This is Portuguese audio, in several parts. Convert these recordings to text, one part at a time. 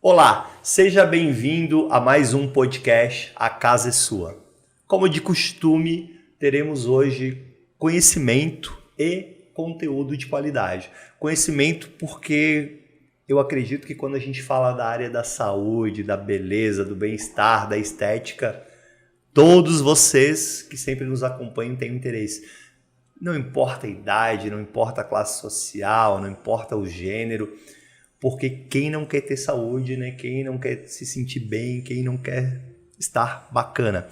Olá, seja bem-vindo a mais um podcast A Casa é Sua. Como de costume, teremos hoje conhecimento e conteúdo de qualidade. Conhecimento porque eu acredito que quando a gente fala da área da saúde, da beleza, do bem-estar, da estética, todos vocês que sempre nos acompanham têm interesse. Não importa a idade, não importa a classe social, não importa o gênero, porque quem não quer ter saúde, né? Quem não quer se sentir bem, quem não quer estar bacana.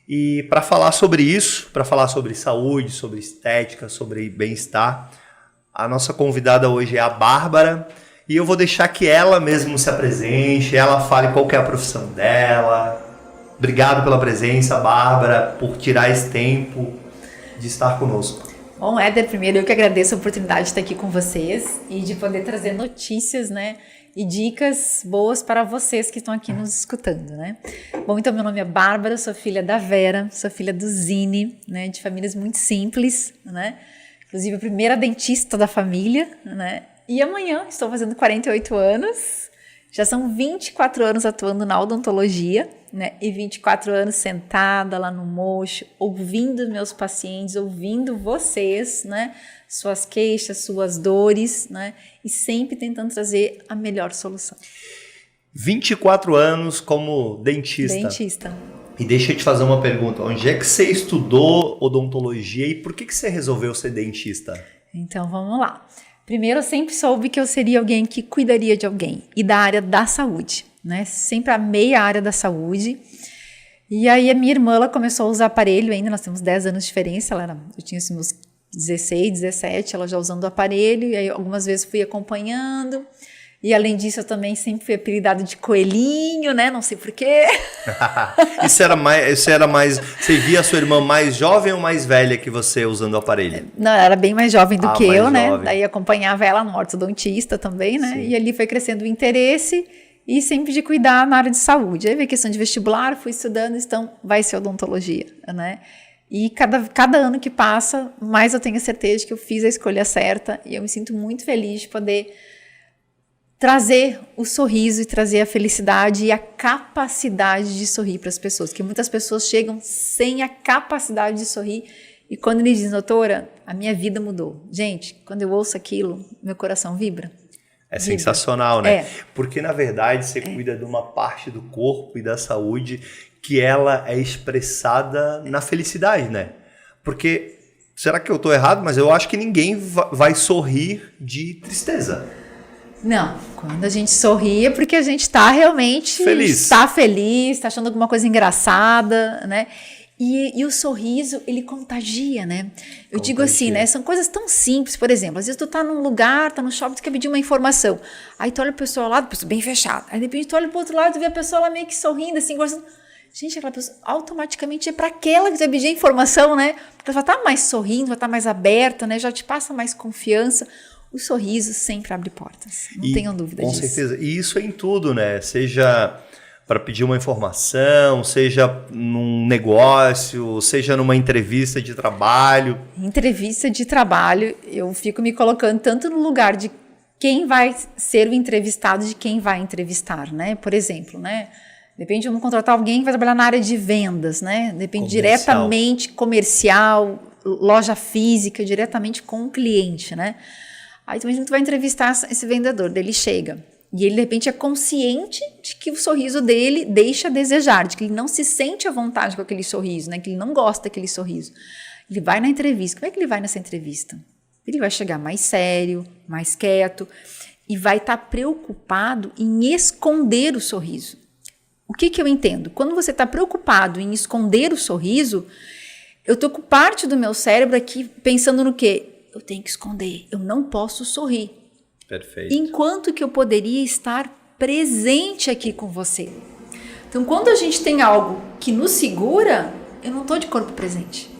E para falar sobre isso, para falar sobre saúde, sobre estética, sobre bem-estar, a nossa convidada hoje é a Bárbara, e eu vou deixar que ela mesmo se apresente, ela fale qual que é a profissão dela. Obrigado pela presença, Bárbara, por tirar esse tempo de estar conosco. Bom, Éder, primeiro eu que agradeço a oportunidade de estar aqui com vocês e de poder trazer notícias, né, e dicas boas para vocês que estão aqui nos escutando, né. Bom, então meu nome é Bárbara, sou filha da Vera, sou filha do Zine, né, de famílias muito simples, né, inclusive a primeira dentista da família, né, e amanhã estou fazendo 48 anos, já são 24 anos atuando na odontologia, né? E 24 anos sentada lá no mocho, ouvindo meus pacientes, ouvindo vocês, né? Suas queixas, suas dores, né? E sempre tentando trazer a melhor solução. 24 anos como dentista. Dentista. E deixa eu te fazer uma pergunta. Onde é que você estudou odontologia e por que você resolveu ser dentista? Então, vamos lá. Primeiro, eu sempre soube que eu seria alguém que cuidaria de alguém e da área da saúde, né? Sempre amei a área da saúde. E aí a minha irmã, ela começou a usar aparelho ainda, nós temos 10 anos de diferença, eu tinha assim, meus 16, 17, ela já usando o aparelho, e aí algumas vezes fui acompanhando. E além disso, eu também sempre fui apelidada de coelhinho, né? Não sei porquê. Isso era mais... Você via a sua irmã mais jovem ou mais velha que você usando o aparelho? Não, ela era bem mais jovem do que eu, né? Jovem. Daí acompanhava ela no ortodontista também, né? Sim. E ali foi crescendo o interesse e sempre de cuidar na área de saúde. Aí veio questão de vestibular, fui estudando, então vai ser odontologia, né? E cada ano que passa, mais eu tenho a certeza de que eu fiz a escolha certa e eu me sinto muito feliz de poder trazer o sorriso e trazer a felicidade e a capacidade de sorrir para as pessoas, porque muitas pessoas chegam sem a capacidade de sorrir e quando eles dizem, doutora, a minha vida mudou. Gente, quando eu ouço aquilo, meu coração vibra. É sensacional, né? É. Porque, na verdade, você cuida de uma parte do corpo e da saúde que ela é expressada na felicidade, né? Porque, será que eu estou errado? Mas eu acho que ninguém vai sorrir de tristeza. Não, quando a gente sorri é porque a gente está realmente feliz, está achando alguma coisa engraçada, né? E o sorriso, ele contagia, né? Eu digo assim, né? São coisas tão simples, por exemplo, às vezes tu tá num lugar, tá no shopping, tu quer pedir uma informação, aí tu olha a pessoa ao lado, pessoa bem fechada, aí de repente tu olha pro outro lado e vê a pessoa lá meio que sorrindo, assim, gostando. Gente, aquela pessoa automaticamente é para aquela que vai pedir a informação, né? Porque ela já tá mais sorrindo, já tá mais aberta, né? Já te passa mais confiança. O sorriso sempre abre portas, não tenham dúvida disso. Com certeza, e isso é em tudo, né? Seja para pedir uma informação, seja num negócio, seja numa entrevista de trabalho. Entrevista de trabalho, eu fico me colocando tanto no lugar de quem vai ser o entrevistado, de quem vai entrevistar, né? Por exemplo, né? Depende, vamos contratar alguém que vai trabalhar na área de vendas, né? Depende diretamente comercial, loja física, diretamente com o cliente, né? Aí tu vai entrevistar esse vendedor, ele chega e ele de repente é consciente de que o sorriso dele deixa a desejar, de que ele não se sente à vontade com aquele sorriso, né? Que ele não gosta daquele sorriso. Ele vai na entrevista, como é que ele vai nessa entrevista? Ele vai chegar mais sério, mais quieto e vai estar preocupado em esconder o sorriso. O que eu entendo? Quando você está preocupado em esconder o sorriso, eu estou com parte do meu cérebro aqui pensando no quê? Eu tenho que esconder, eu não posso sorrir. Perfeito. Enquanto que eu poderia estar presente aqui com você. Então, quando a gente tem algo que nos segura, eu não estou de corpo presente.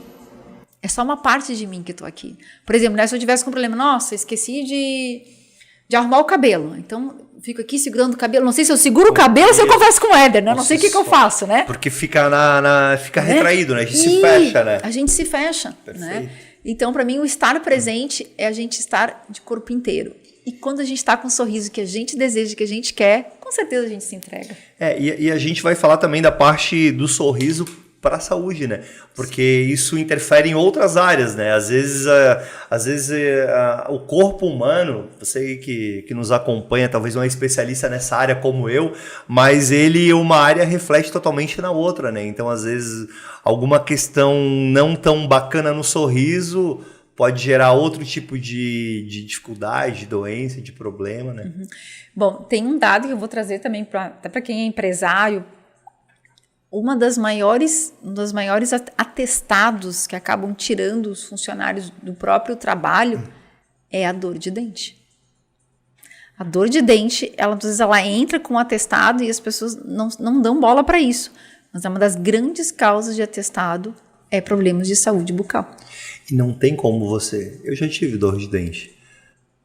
É só uma parte de mim que estou aqui. Por exemplo, né, se eu tivesse com um problema, nossa, esqueci de arrumar o cabelo. Então, fico aqui segurando o cabelo. Não sei se eu seguro o cabelo ou se eu converso com o Éder, né? Não sei o que eu faço, né? Porque fica, fica retraído, né? A gente se fecha, né? A gente se fecha, né? Então, para mim, o estar presente é a gente estar de corpo inteiro. E quando a gente está com um sorriso que a gente deseja, que a gente quer, com certeza a gente se entrega. E a gente vai falar também da parte do sorriso para a saúde, né? Porque isso interfere em outras áreas, né? Às vezes o corpo humano, você que nos acompanha, talvez não é especialista nessa área como eu, mas uma área reflete totalmente na outra, né? Então, às vezes, alguma questão não tão bacana no sorriso pode gerar outro tipo de dificuldade, de doença, de problema, né? Uhum. Bom, tem um dado que eu vou trazer também até para quem é empresário. Um dos maiores atestados que acabam tirando os funcionários do próprio trabalho é a dor de dente. A dor de dente, às vezes ela entra com um atestado e as pessoas não dão bola para isso. Mas é uma das grandes causas de atestado é problemas de saúde bucal. E não tem como você... Eu já tive dor de dente.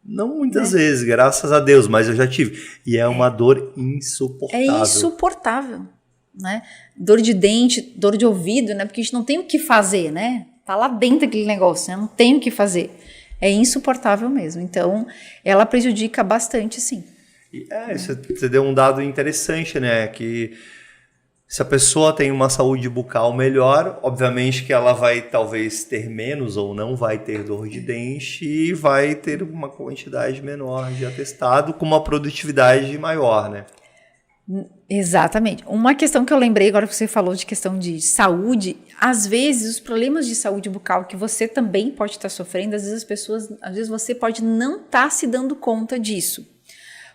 Não muitas vezes, graças a Deus, mas eu já tive. E é uma dor insuportável. É insuportável. Né? Dor de dente, dor de ouvido, né? Porque a gente não tem o que fazer, né? Tá lá dentro aquele negócio, né? Não tem o que fazer. É insuportável mesmo. Então, ela prejudica bastante, sim. Você deu um dado interessante, né? Que se a pessoa tem uma saúde bucal melhor, obviamente que ela vai talvez ter menos ou não vai ter dor de dente e vai ter uma quantidade menor de atestado com uma produtividade maior, né? Exatamente. Uma questão que eu lembrei agora que você falou de questão de saúde, às vezes os problemas de saúde bucal que você também pode estar sofrendo, às vezes você pode não estar se dando conta disso.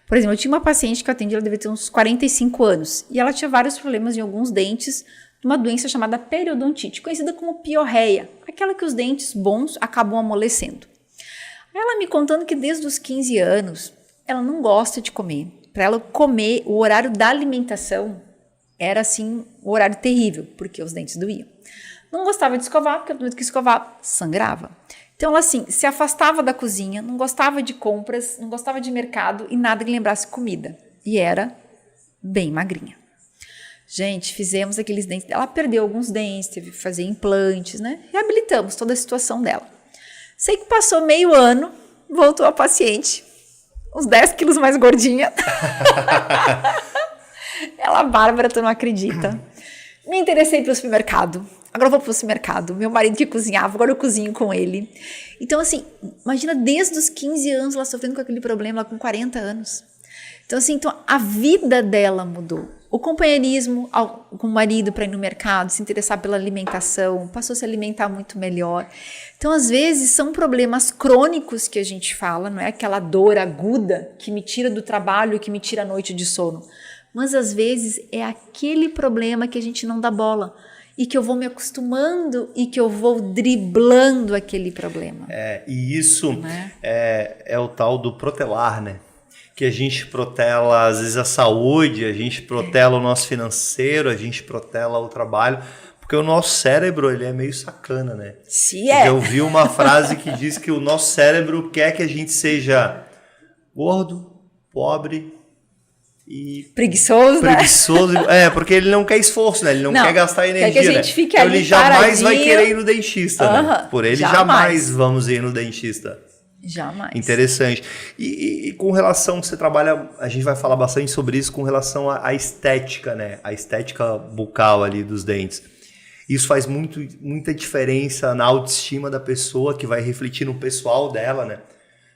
Por exemplo, eu tinha uma paciente que eu atendi, ela devia ter uns 45 anos, e ela tinha vários problemas em alguns dentes, de uma doença chamada periodontite, conhecida como piorreia, aquela que os dentes bons acabam amolecendo. Ela me contando que desde os 15 anos, ela não gosta de comer. Para ela comer, o horário da alimentação era assim, um horário terrível, porque os dentes doíam. Não gostava de escovar, porque no momento que escovava, sangrava. Então ela assim, se afastava da cozinha, não gostava de compras, não gostava de mercado e nada que lembrasse comida. E era bem magrinha. Gente, fizemos aqueles dentes, ela perdeu alguns dentes, teve que fazer implantes, né? Reabilitamos toda a situação dela. Sei que passou meio ano, voltou a paciente, uns 10 quilos mais gordinha. Ela, Bárbara, tu não acredita. Me interessei pelo supermercado. Agora eu vou pro supermercado. Meu marido que cozinhava, agora eu cozinho com ele. Então, assim, imagina desde os 15 anos ela sofrendo com aquele problema, ela com 40 anos. Então, assim, a vida dela mudou. O companheirismo com o marido para ir no mercado, se interessar pela alimentação, passou a se alimentar muito melhor. Então, às vezes, são problemas crônicos que a gente fala, não é aquela dor aguda que me tira do trabalho, que me tira a noite de sono. Mas, às vezes, é aquele problema que a gente não dá bola e que eu vou me acostumando e que eu vou driblando aquele problema. E isso é o tal do protelar, né? Que a gente protela, às vezes, a saúde, a gente protela o nosso financeiro, a gente protela o trabalho, porque o nosso cérebro, ele é meio sacana, né? Sim, é. Eu vi uma frase que diz que o nosso cérebro quer que a gente seja gordo, pobre e... Preguiçoso, né? Porque ele não quer esforço, né? Ele não quer gastar energia, quer que a gente fique então ali ele jamais paradinho. vai querer ir no dentista, né? Por ele, jamais vamos ir no dentista. Jamais. Interessante. E com relação, você trabalha, a gente vai falar bastante sobre isso com relação à estética, né? A estética bucal ali dos dentes. Isso faz muita diferença na autoestima da pessoa, que vai refletir no pessoal dela, né?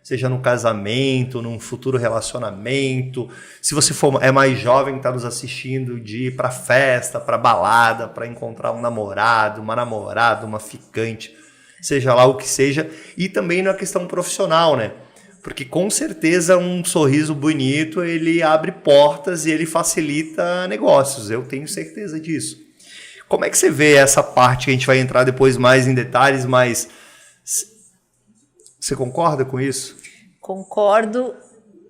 Seja no casamento, num futuro relacionamento. Se você é mais jovem, está nos assistindo, de ir para festa, para balada, para encontrar um namorado, uma namorada, uma ficante, seja lá o que seja, e também na questão profissional, né? Porque com certeza um sorriso bonito, ele abre portas e ele facilita negócios, eu tenho certeza disso. Como é que você vê essa parte, que a gente vai entrar depois mais em detalhes, mas você concorda com isso? Concordo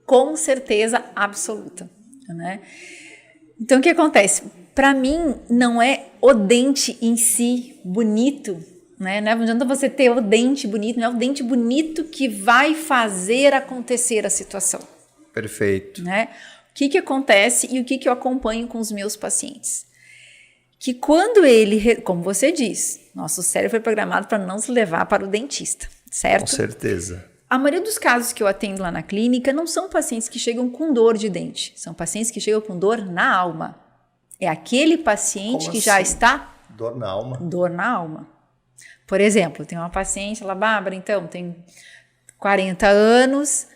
com certeza absoluta, né? Então o que acontece? Para mim não é o dente em si bonito, né? Não adianta você ter o dente bonito, não é o dente bonito que vai fazer acontecer a situação. Perfeito. Né? O que acontece e o que eu acompanho com os meus pacientes? Que quando como você diz, nosso cérebro foi programado para não se levar para o dentista, certo? Com certeza. A maioria dos casos que eu atendo lá na clínica não são pacientes que chegam com dor de dente, são pacientes que chegam com dor na alma. É aquele paciente Como que assim? já está... Dor na alma. Dor na alma. Por exemplo, tem uma paciente, ela, Bárbara, então, tem 40 anos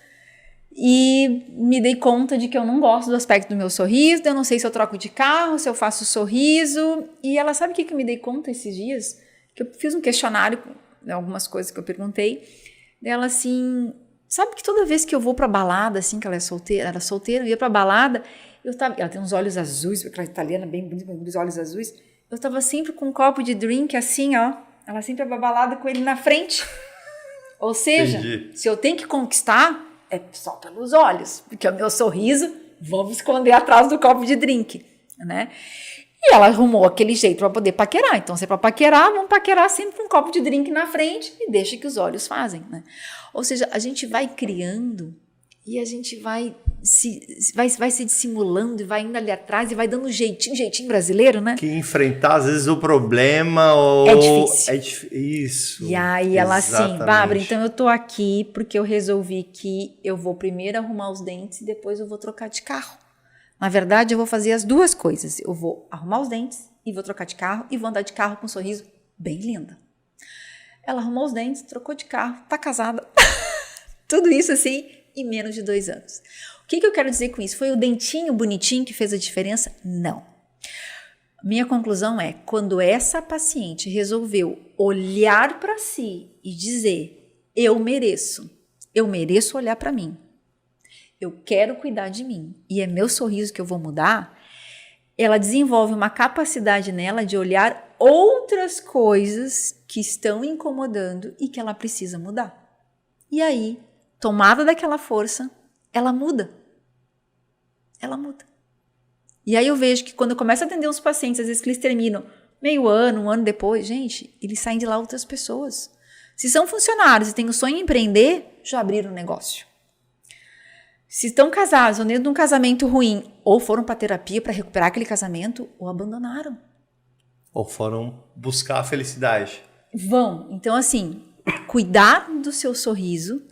e me dei conta de que eu não gosto do aspecto do meu sorriso, eu não sei se eu troco de carro, se eu faço sorriso. E ela, sabe o que eu me dei conta esses dias? Que eu fiz um questionário, algumas coisas que eu perguntei, dela assim, sabe que toda vez que eu vou pra balada, assim, que ela era solteira, eu ia pra balada, ela tem uns olhos azuis, aquela italiana bem bonita, com os olhos azuis, eu tava sempre com um copo de drink assim, ó, ela sempre ia pra balada com ele na frente. Ou seja, Entendi. Se eu tenho que conquistar, é só pelos olhos, porque o meu sorriso, vamos esconder atrás do copo de drink, né? E ela arrumou aquele jeito para poder paquerar. Então, se é para paquerar, vamos paquerar sempre com um copo de drink na frente e deixa que os olhos fazem, né? Ou seja, a gente vai criando e a gente vai se dissimulando e vai indo ali atrás e vai dando jeitinho brasileiro, né? Que enfrentar, às vezes, o problema ou... É difícil. Isso. E aí ela exatamente. assim, Bárbara, então eu tô aqui porque eu resolvi que eu vou primeiro arrumar os dentes e depois eu vou trocar de carro. Na verdade, eu vou fazer as duas coisas. Eu vou arrumar os dentes e vou trocar de carro e vou andar de carro com um sorriso bem lindo. Ela arrumou os dentes, trocou de carro, tá casada. Tudo isso assim em menos de 2 anos. O que eu quero dizer com isso? Foi o dentinho bonitinho que fez a diferença? Não. Minha conclusão é, quando essa paciente resolveu olhar para si e dizer, eu mereço olhar para mim. Eu quero cuidar de mim e é meu sorriso que eu vou mudar, ela desenvolve uma capacidade nela de olhar outras coisas que estão incomodando e que ela precisa mudar. E aí, tomada daquela força, ela muda. Ela muda. E aí eu vejo que quando eu começo a atender os pacientes, às vezes que eles terminam meio ano, um ano depois, gente, eles saem de lá outras pessoas. Se são funcionários e têm o sonho em empreender, já abriram um negócio. Se estão casados ou dentro de um casamento ruim, ou foram para terapia para recuperar aquele casamento, ou abandonaram. Ou foram buscar a felicidade. Vão. Então, assim, cuidar do seu sorriso.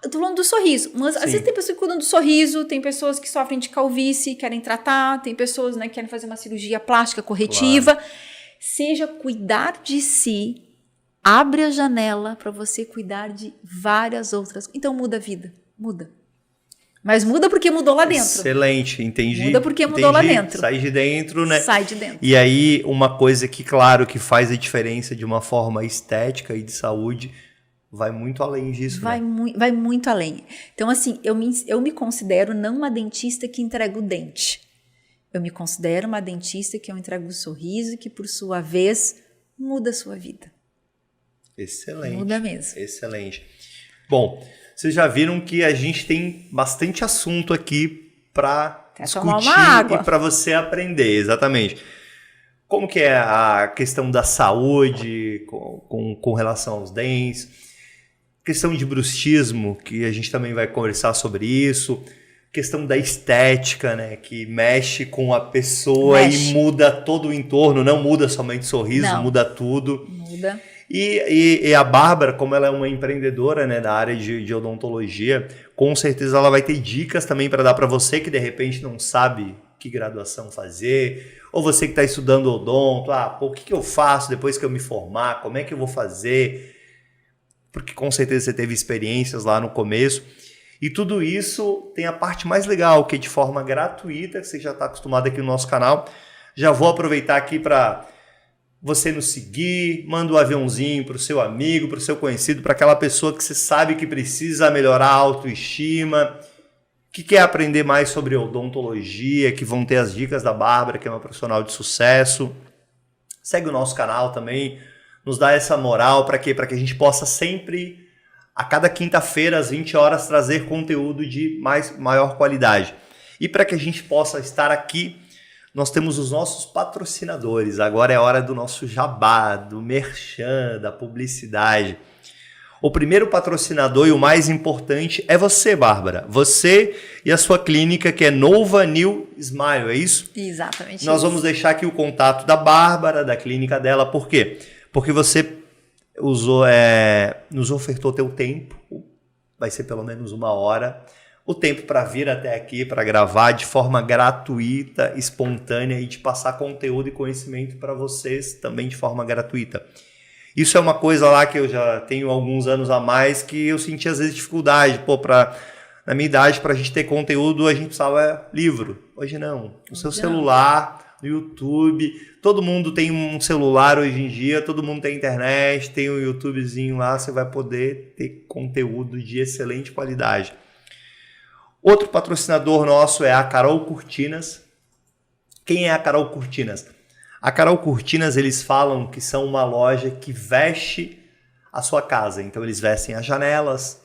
Eu tô falando do sorriso, mas às vezes tem pessoas que cuidam do sorriso, tem pessoas que sofrem de calvície, querem tratar, tem pessoas, né, que querem fazer uma cirurgia plástica corretiva. Claro. Seja cuidar de si, abre a janela para você cuidar de várias outras. Então muda a vida, muda. Mas muda porque mudou lá dentro. Excelente, entendi. Muda porque mudou lá dentro. Sai de dentro, né? Sai de dentro. E aí, uma coisa que, claro, que faz a diferença de uma forma estética e de saúde, vai muito além disso, vai, né? Vai muito além. Então, assim, eu me considero não uma dentista que entrega o dente. Eu me considero uma dentista que eu entrego o sorriso, que, por sua vez, muda a sua vida. Excelente. Muda mesmo. Excelente. Bom, vocês já viram que a gente tem bastante assunto aqui para discutir e para você aprender, exatamente. Como que é a questão da saúde com relação aos dentes, questão de bruxismo, que a gente também vai conversar sobre isso, questão da estética, né, que mexe com a pessoa e muda todo o entorno, não muda somente o sorriso, muda tudo. Muda. E a Bárbara, como ela é uma empreendedora, né, da área de odontologia, com certeza ela vai ter dicas também para dar para você que de repente não sabe que graduação fazer, ou você que está estudando odonto, o que eu faço depois que eu me formar, como é que eu vou fazer? Porque com certeza você teve experiências lá no começo. E tudo isso tem a parte mais legal, que é de forma gratuita, que você já está acostumado aqui no nosso canal. Já vou aproveitar aqui para você nos seguir, manda um aviãozinho para o seu amigo, para o seu conhecido, para aquela pessoa que você sabe que precisa melhorar a autoestima, que quer aprender mais sobre odontologia, que vão ter as dicas da Bárbara, que é uma profissional de sucesso. Segue o nosso canal também, nos dá essa moral para quê? Para que a gente possa sempre, a cada quinta-feira, às 20 horas, trazer conteúdo de maior qualidade. E para que a gente possa estar aqui, nós temos os nossos patrocinadores. Agora é hora do nosso jabá, do merchan, da publicidade. O primeiro patrocinador e o mais importante é você, Bárbara. Você e a sua clínica, que é Nova New Smile, é isso? Exatamente. Nós vamos deixar aqui o contato da Bárbara, da clínica dela. Por quê? Porque você nos ofertou teu tempo, vai ser pelo menos 1 hora. O tempo para vir até aqui, para gravar de forma gratuita, espontânea e de passar conteúdo e conhecimento para vocês também de forma gratuita. Isso é uma coisa lá que eu já tenho alguns anos a mais que eu senti às vezes dificuldade. Na minha idade, para a gente ter conteúdo, a gente precisava livro. Hoje não. O seu celular, no YouTube, todo mundo tem um celular hoje em dia, todo mundo tem internet, tem um YouTubezinho lá, você vai poder ter conteúdo de excelente qualidade. Outro patrocinador nosso é a Carol Cortinas. Quem é a Carol Cortinas? A Carol Cortinas, eles falam que são uma loja que veste a sua casa. Então, eles vestem as janelas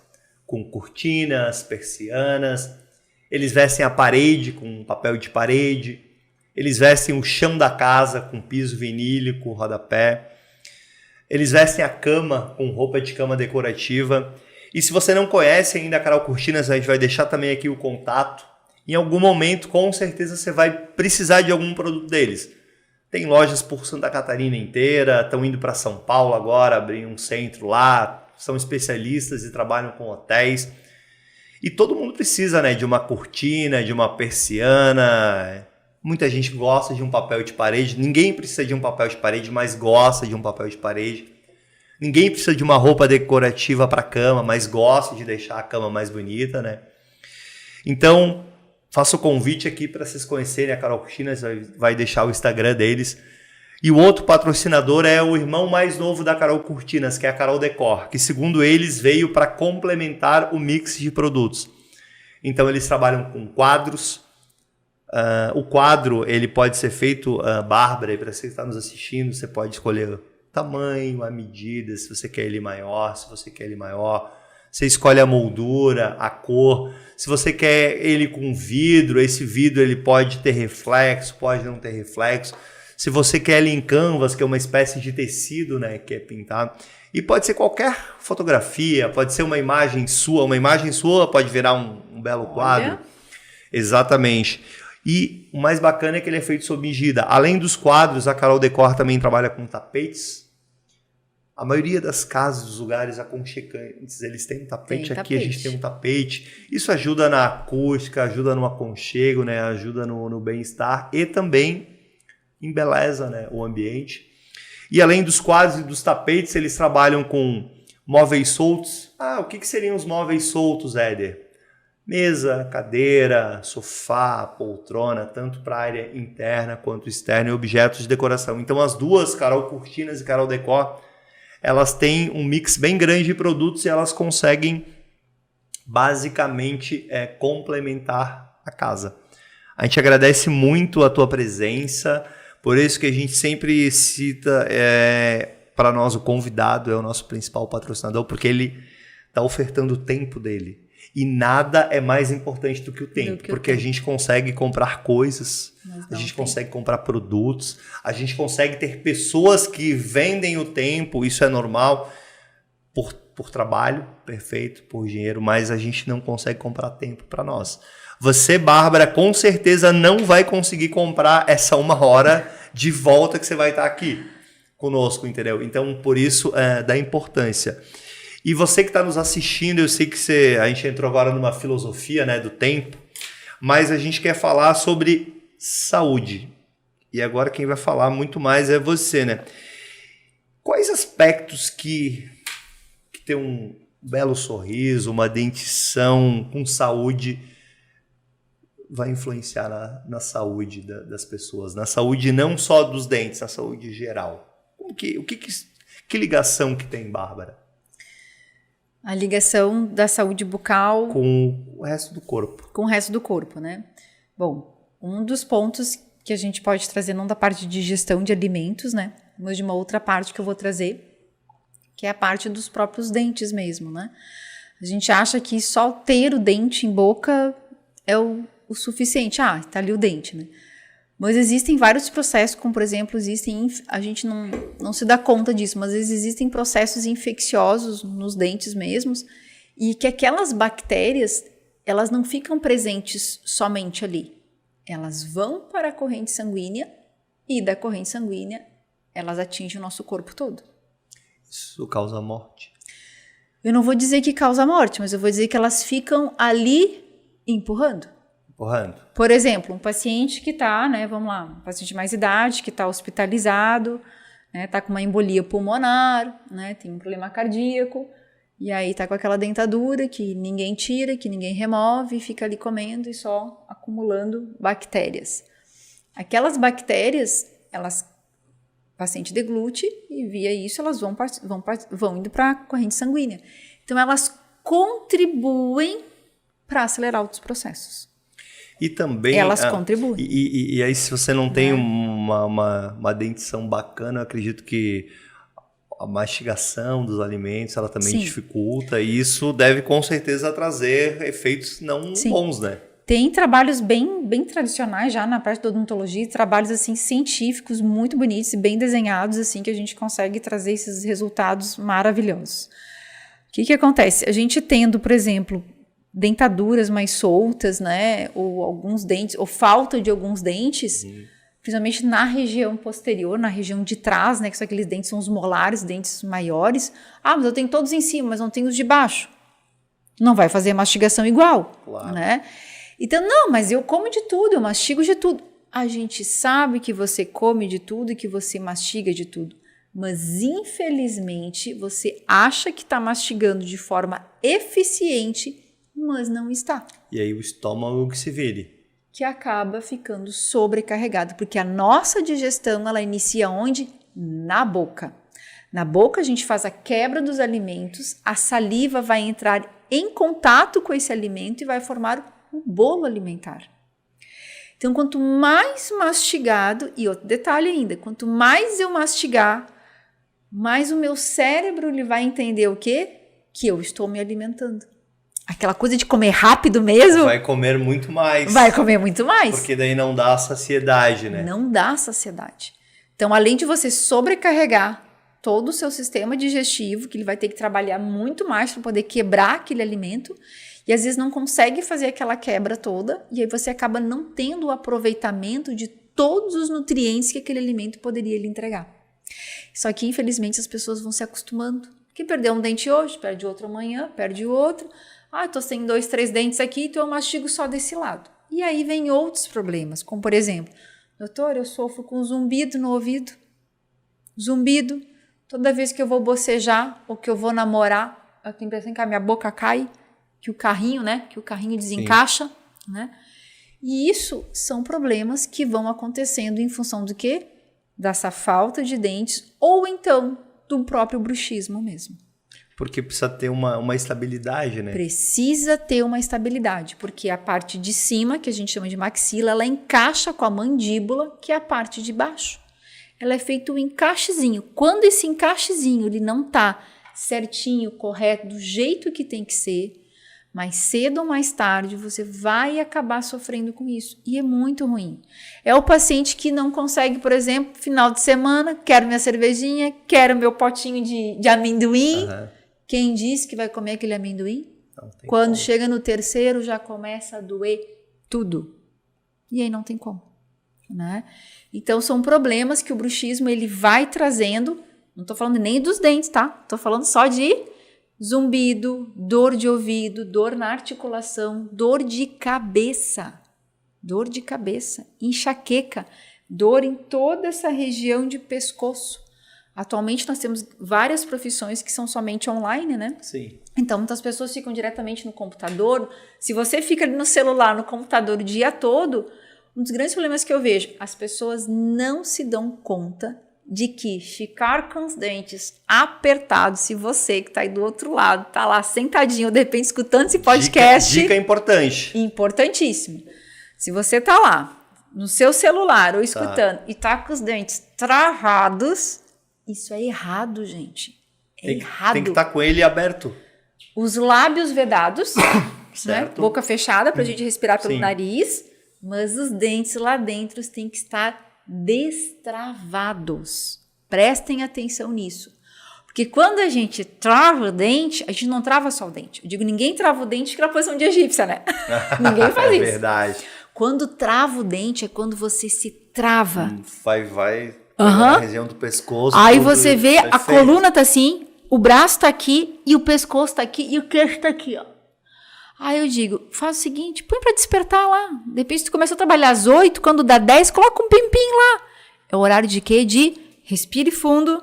com cortinas, persianas. Eles vestem a parede com papel de parede. Eles vestem o chão da casa com piso vinílico, rodapé. Eles vestem a cama com roupa de cama decorativa. E se você não conhece ainda a Carol Cortinas, a gente vai deixar também aqui o contato. Em algum momento, com certeza, você vai precisar de algum produto deles. Tem lojas por Santa Catarina inteira, estão indo para São Paulo agora, abrir um centro lá, são especialistas e trabalham com hotéis. E todo mundo precisa, né, de uma cortina, de uma persiana. Muita gente gosta de um papel de parede. Ninguém precisa de um papel de parede, mas gosta de um papel de parede. Ninguém precisa de uma roupa decorativa para a cama, mas gosta de deixar a cama mais bonita, né? Então, faço o convite aqui para vocês conhecerem a Carol Cortinas, vai deixar o Instagram deles. E o outro patrocinador é o irmão mais novo da Carol Cortinas, que é a Carol Decor, que segundo eles veio para complementar o mix de produtos. Então, eles trabalham com quadros. O quadro ele pode ser feito, Bárbara, e para você que está nos assistindo, você pode escolher tamanho, a medida, se você quer ele maior, se você quer ele maior. Você escolhe a moldura, a cor. Se você quer ele com vidro, esse vidro ele pode ter reflexo, pode não ter reflexo. Se você quer ele em canvas, que é uma espécie de tecido, né, que é pintado. E pode ser qualquer fotografia, pode ser uma imagem sua pode virar um belo quadro. Olha. Exatamente. E o mais bacana é que ele é feito sob medida. Além dos quadros, a Carol Decor também trabalha com tapetes. A maioria das casas, dos lugares aconchegantes, eles têm um tapete. Aqui a gente tem um tapete. Isso ajuda na acústica, ajuda no aconchego, né? Ajuda no bem-estar e também embeleza, né, o ambiente. E além dos quadros e dos tapetes, eles trabalham com móveis soltos. O que seriam os móveis soltos, Éder? Mesa, cadeira, sofá, poltrona, tanto para a área interna quanto externa e objetos de decoração. Então as duas, Carol Cortinas e Carol Decor, elas têm um mix bem grande de produtos e elas conseguem basicamente complementar a casa. A gente agradece muito a tua presença, por isso que a gente sempre cita para nós o convidado é o nosso principal patrocinador, porque ele está ofertando o tempo dele. E nada é mais importante do que o tempo, porque a gente consegue comprar coisas, a gente consegue comprar produtos, a gente consegue ter pessoas que vendem o tempo, isso é normal, por trabalho, perfeito, por dinheiro, mas a gente não consegue comprar tempo para nós. Você, Bárbara, com certeza não vai conseguir comprar essa 1 hora de volta que você vai estar aqui conosco, entendeu? Então, por isso, da importância. E você que está nos assistindo, eu sei que a gente entrou agora numa filosofia, né, do tempo, mas a gente quer falar sobre saúde. E agora quem vai falar muito mais é você, né? Quais aspectos que ter um belo sorriso, uma dentição com saúde vai influenciar na saúde das pessoas, na saúde não só dos dentes, na saúde geral? Que ligação que tem, Bárbara? A ligação da saúde bucal com o resto do corpo. Com o resto do corpo, né? Bom, um dos pontos que a gente pode trazer, não da parte de digestão de alimentos, né? Mas de uma outra parte que eu vou trazer, que é a parte dos próprios dentes mesmo, né? A gente acha que só ter o dente em boca é o suficiente. Tá ali o dente, né? Mas existem vários processos, como por exemplo, a gente não se dá conta disso, mas existem processos infecciosos nos dentes mesmos, e que aquelas bactérias, elas não ficam presentes somente ali. Elas vão para a corrente sanguínea, e da corrente sanguínea, elas atingem o nosso corpo todo. Isso causa morte. Eu não vou dizer que causa morte, mas eu vou dizer que elas ficam ali empurrando. Por exemplo, um paciente que está, né, vamos lá, um paciente de mais idade, que está hospitalizado, né, tá com uma embolia pulmonar, né, tem um problema cardíaco, e aí tá com aquela dentadura que ninguém tira, que ninguém remove, e fica ali comendo e só acumulando bactérias. Aquelas bactérias, o paciente deglute e via isso elas vão indo para a corrente sanguínea. Então elas contribuem para acelerar outros processos. E também... Elas contribuem. E aí se você não tem uma dentição bacana, eu acredito que a mastigação dos alimentos ela também dificulta, e isso deve com certeza trazer efeitos não bons, né? Tem trabalhos bem tradicionais já na parte da odontologia, trabalhos assim científicos muito bonitos e bem desenhados, assim, que a gente consegue trazer esses resultados maravilhosos. O que acontece? A gente tendo, por exemplo, dentaduras mais soltas, né, ou alguns dentes, ou falta de alguns dentes, principalmente na região posterior, na região de trás, né, que são aqueles dentes, são os molares, dentes maiores. Ah, mas eu tenho todos em cima, mas não tenho os de baixo. Não vai fazer a mastigação igual, né? Então, não, mas eu como de tudo, eu mastigo de tudo. A gente sabe que você come de tudo e que você mastiga de tudo. Mas, infelizmente, você acha que está mastigando de forma eficiente, mas não está. E aí o estômago que se vire. Que acaba ficando sobrecarregado, porque a nossa digestão, ela inicia onde? Na boca. Na boca a gente faz a quebra dos alimentos, a saliva vai entrar em contato com esse alimento e vai formar um bolo alimentar. Então, quanto mais mastigado, e outro detalhe ainda, quanto mais eu mastigar, mais o meu cérebro ele vai entender o quê? Que eu estou me alimentando. Aquela coisa de comer rápido mesmo. Vai comer muito mais. Vai comer muito mais. Porque daí não dá saciedade, né? Não dá saciedade. Então, além de você sobrecarregar todo o seu sistema digestivo, que ele vai ter que trabalhar muito mais para poder quebrar aquele alimento, e às vezes não consegue fazer aquela quebra toda, e aí você acaba não tendo o aproveitamento de todos os nutrientes que aquele alimento poderia lhe entregar. Só que, infelizmente, as pessoas vão se acostumando. Que perdeu um dente hoje, perde outro amanhã, perde o outro. Ah, tô sem 2, 3 dentes aqui, então eu mastigo só desse lado. E aí vem outros problemas, como por exemplo, doutor, eu sofro com zumbido no ouvido. Zumbido, toda vez que eu vou bocejar ou que eu vou namorar, eu tenho a impressão que a minha boca cai, que o carrinho, né? Que o carrinho desencaixa, né? E isso são problemas que vão acontecendo em função do quê? Dessa falta de dentes ou então do próprio bruxismo mesmo. Porque precisa ter uma estabilidade, né? Precisa ter uma estabilidade, porque a parte de cima, que a gente chama de maxila, ela encaixa com a mandíbula, que é a parte de baixo. Ela é feito um encaixezinho. Quando esse encaixezinho ele não está certinho, correto, do jeito que tem que ser, mais cedo ou mais tarde você vai acabar sofrendo com isso. E é muito ruim. É o paciente que não consegue, por exemplo, final de semana, quero minha cervejinha, quero meu potinho de amendoim. Quem diz que vai comer aquele amendoim? Quando chega no terceiro já começa a doer tudo. E aí não tem como, né? Então são problemas que o bruxismo ele vai trazendo. Não estou falando nem dos dentes, tá? Estou falando só de zumbido, dor de ouvido, dor na articulação, dor de cabeça, enxaqueca, dor em toda essa região de pescoço. Atualmente nós temos várias profissões que são somente online, né? Sim. Então muitas pessoas ficam diretamente no computador. Se você fica ali no celular, no computador o dia todo, um dos grandes problemas que eu vejo, as pessoas não se dão conta de que ficar com os dentes apertados, se você que está aí do outro lado, está lá sentadinho, ou de repente escutando esse podcast... Dica importante. Importantíssimo. Se você está lá, no seu celular, ou escutando, e está com os dentes travados, isso é errado, gente. Errado. Tem que estar com ele aberto. Os lábios vedados, né? Boca fechada para a gente respirar pelo nariz, mas os dentes lá dentro têm que estar destravados. Prestem atenção nisso. Porque quando a gente trava o dente, a gente não trava só o dente. Eu digo, ninguém trava o dente na posição de egípcia, né? Ninguém faz isso. É verdade. Quando trava o dente é quando você se trava. Vai na região do pescoço. Aí você vê, a coluna tá assim, o braço tá aqui, e o pescoço tá aqui, e o queixo tá aqui, ó. Aí eu digo, faz o seguinte, põe pra despertar lá. De repente tu começou a trabalhar às 8, quando dá 10, coloca um pimpim lá. É o horário de quê? De respire fundo,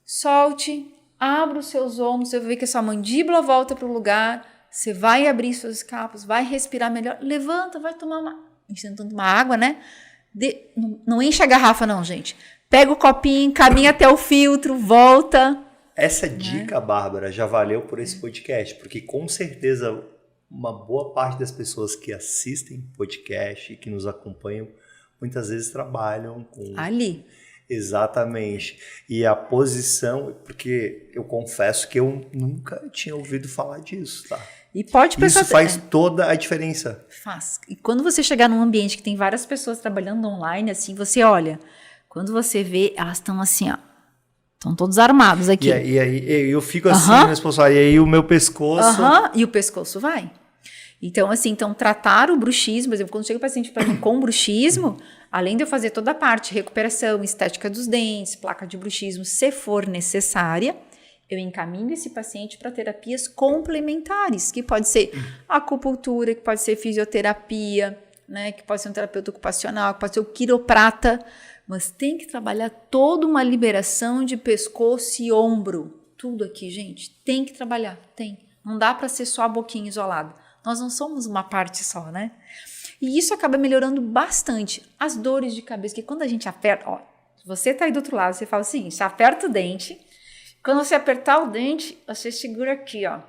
solte, abra os seus ombros, você vai ver que a sua mandíbula volta pro lugar, você vai abrir seus escapos, vai respirar melhor, levanta, vai tomar uma água, né? Não enche a garrafa não, gente. Pega o copinho, caminha até o filtro, volta. Essa dica, Bárbara, já valeu por esse podcast, porque com certeza uma boa parte das pessoas que assistem podcast e que nos acompanham, muitas vezes trabalham com... Ali. Exatamente. E a posição, porque eu confesso que eu nunca tinha ouvido falar disso, tá? E pode pensar... Isso faz toda a diferença. Faz. E quando você chegar num ambiente que tem várias pessoas trabalhando online, assim, você olha, quando você vê, elas estão assim, ó. Estão todos armados aqui. E aí eu fico assim, responsável. E aí o meu pescoço... E o pescoço vai. Então, assim, tratar o bruxismo, por exemplo, quando chega o paciente para mim com bruxismo, além de eu fazer toda a parte, recuperação, estética dos dentes, placa de bruxismo, se for necessária, eu encaminho esse paciente para terapias complementares, que pode ser acupuntura, que pode ser fisioterapia, né, que pode ser um terapeuta ocupacional, que pode ser o quiroprata, mas tem que trabalhar toda uma liberação de pescoço e ombro. Tudo aqui, gente, tem que trabalhar, tem. Não dá para ser só a boquinha isolada. Nós não somos uma parte só, né? E isso acaba melhorando bastante. As dores de cabeça, que quando a gente aperta, ó, você tá aí do outro lado, você fala o seguinte, você aperta o dente, quando você apertar o dente, você segura aqui, ó.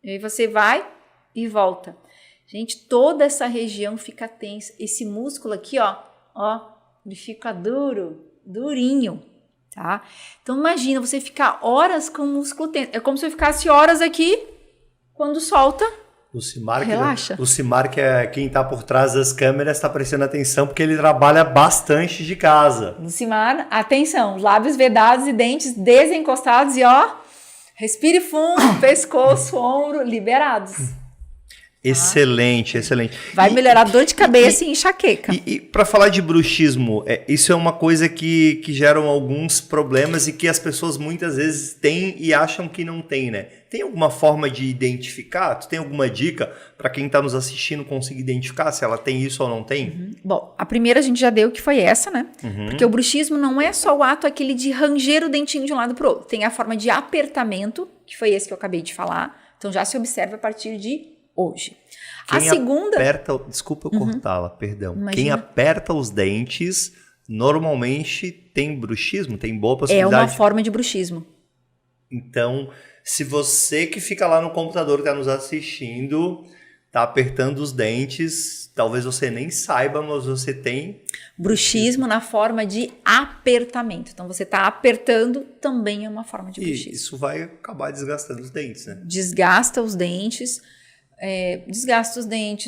E aí você vai e volta. Gente, toda essa região fica tensa. Esse músculo aqui, ó, ele fica durinho, tá? Então imagina você ficar horas com o músculo tenso. É como se eu ficasse horas aqui, quando solta, relaxa. O Cimar, que é quem está por trás das câmeras, está prestando atenção porque ele trabalha bastante de casa. O Cimar, atenção, lábios vedados e dentes desencostados e ó, respire fundo, pescoço, ombro, liberados. Excelente, excelente. Vai melhorar dor de cabeça e enxaqueca. E para falar de bruxismo, isso é uma coisa que gera alguns problemas e que as pessoas muitas vezes têm e acham que não tem, né? Tem alguma forma de identificar? Tu tem alguma dica para quem está nos assistindo conseguir identificar se ela tem isso ou não tem? Bom, a primeira a gente já deu que foi essa, né? Porque o bruxismo não é só o ato aquele de ranger o dentinho de um lado para o outro. Tem a forma de apertamento, que foi esse que eu acabei de falar. Então já se observa a partir de hoje. Quem a segunda... Desculpa eu cortá-la, perdão. Imagina. Quem aperta os dentes normalmente tem bruxismo, tem boa possibilidade. É uma forma de bruxismo. Então, se você que fica lá no computador, que está nos assistindo, está apertando os dentes, talvez você nem saiba, mas você tem... Bruxismo na forma de apertamento. Então, você está apertando, também é uma forma de bruxismo. E isso vai acabar desgastando os dentes, né? Desgasta os dentes...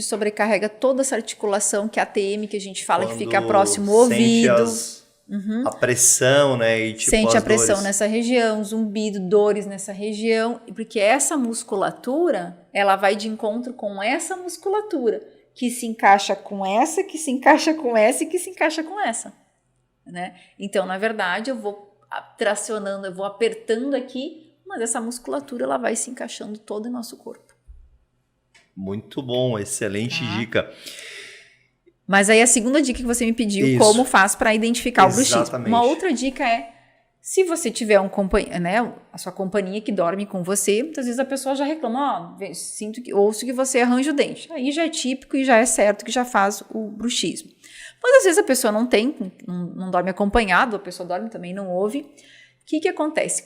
sobrecarrega toda essa articulação que é a ATM, que a gente fala que fica próximo ao ouvido. A pressão, né? E, tipo, sente a pressão dores nessa região, zumbido, dores nessa região, porque essa musculatura, ela vai de encontro com essa musculatura, que se encaixa com essa, que se encaixa com essa e que se encaixa com essa, né? Então, na verdade, eu vou tracionando, eu vou apertando aqui, mas essa musculatura, ela vai se encaixando todo em nosso corpo. Muito bom, excelente dica. Mas aí a segunda dica que você me pediu, como faz para identificar o bruxismo. Uma outra dica é, se você tiver né, a sua companhia que dorme com você, muitas vezes a pessoa já reclama, ouço que você arranja o dente. Aí já é típico e já é certo que já faz o bruxismo. Mas às vezes a pessoa não dorme acompanhado, a pessoa dorme também não ouve. O que acontece?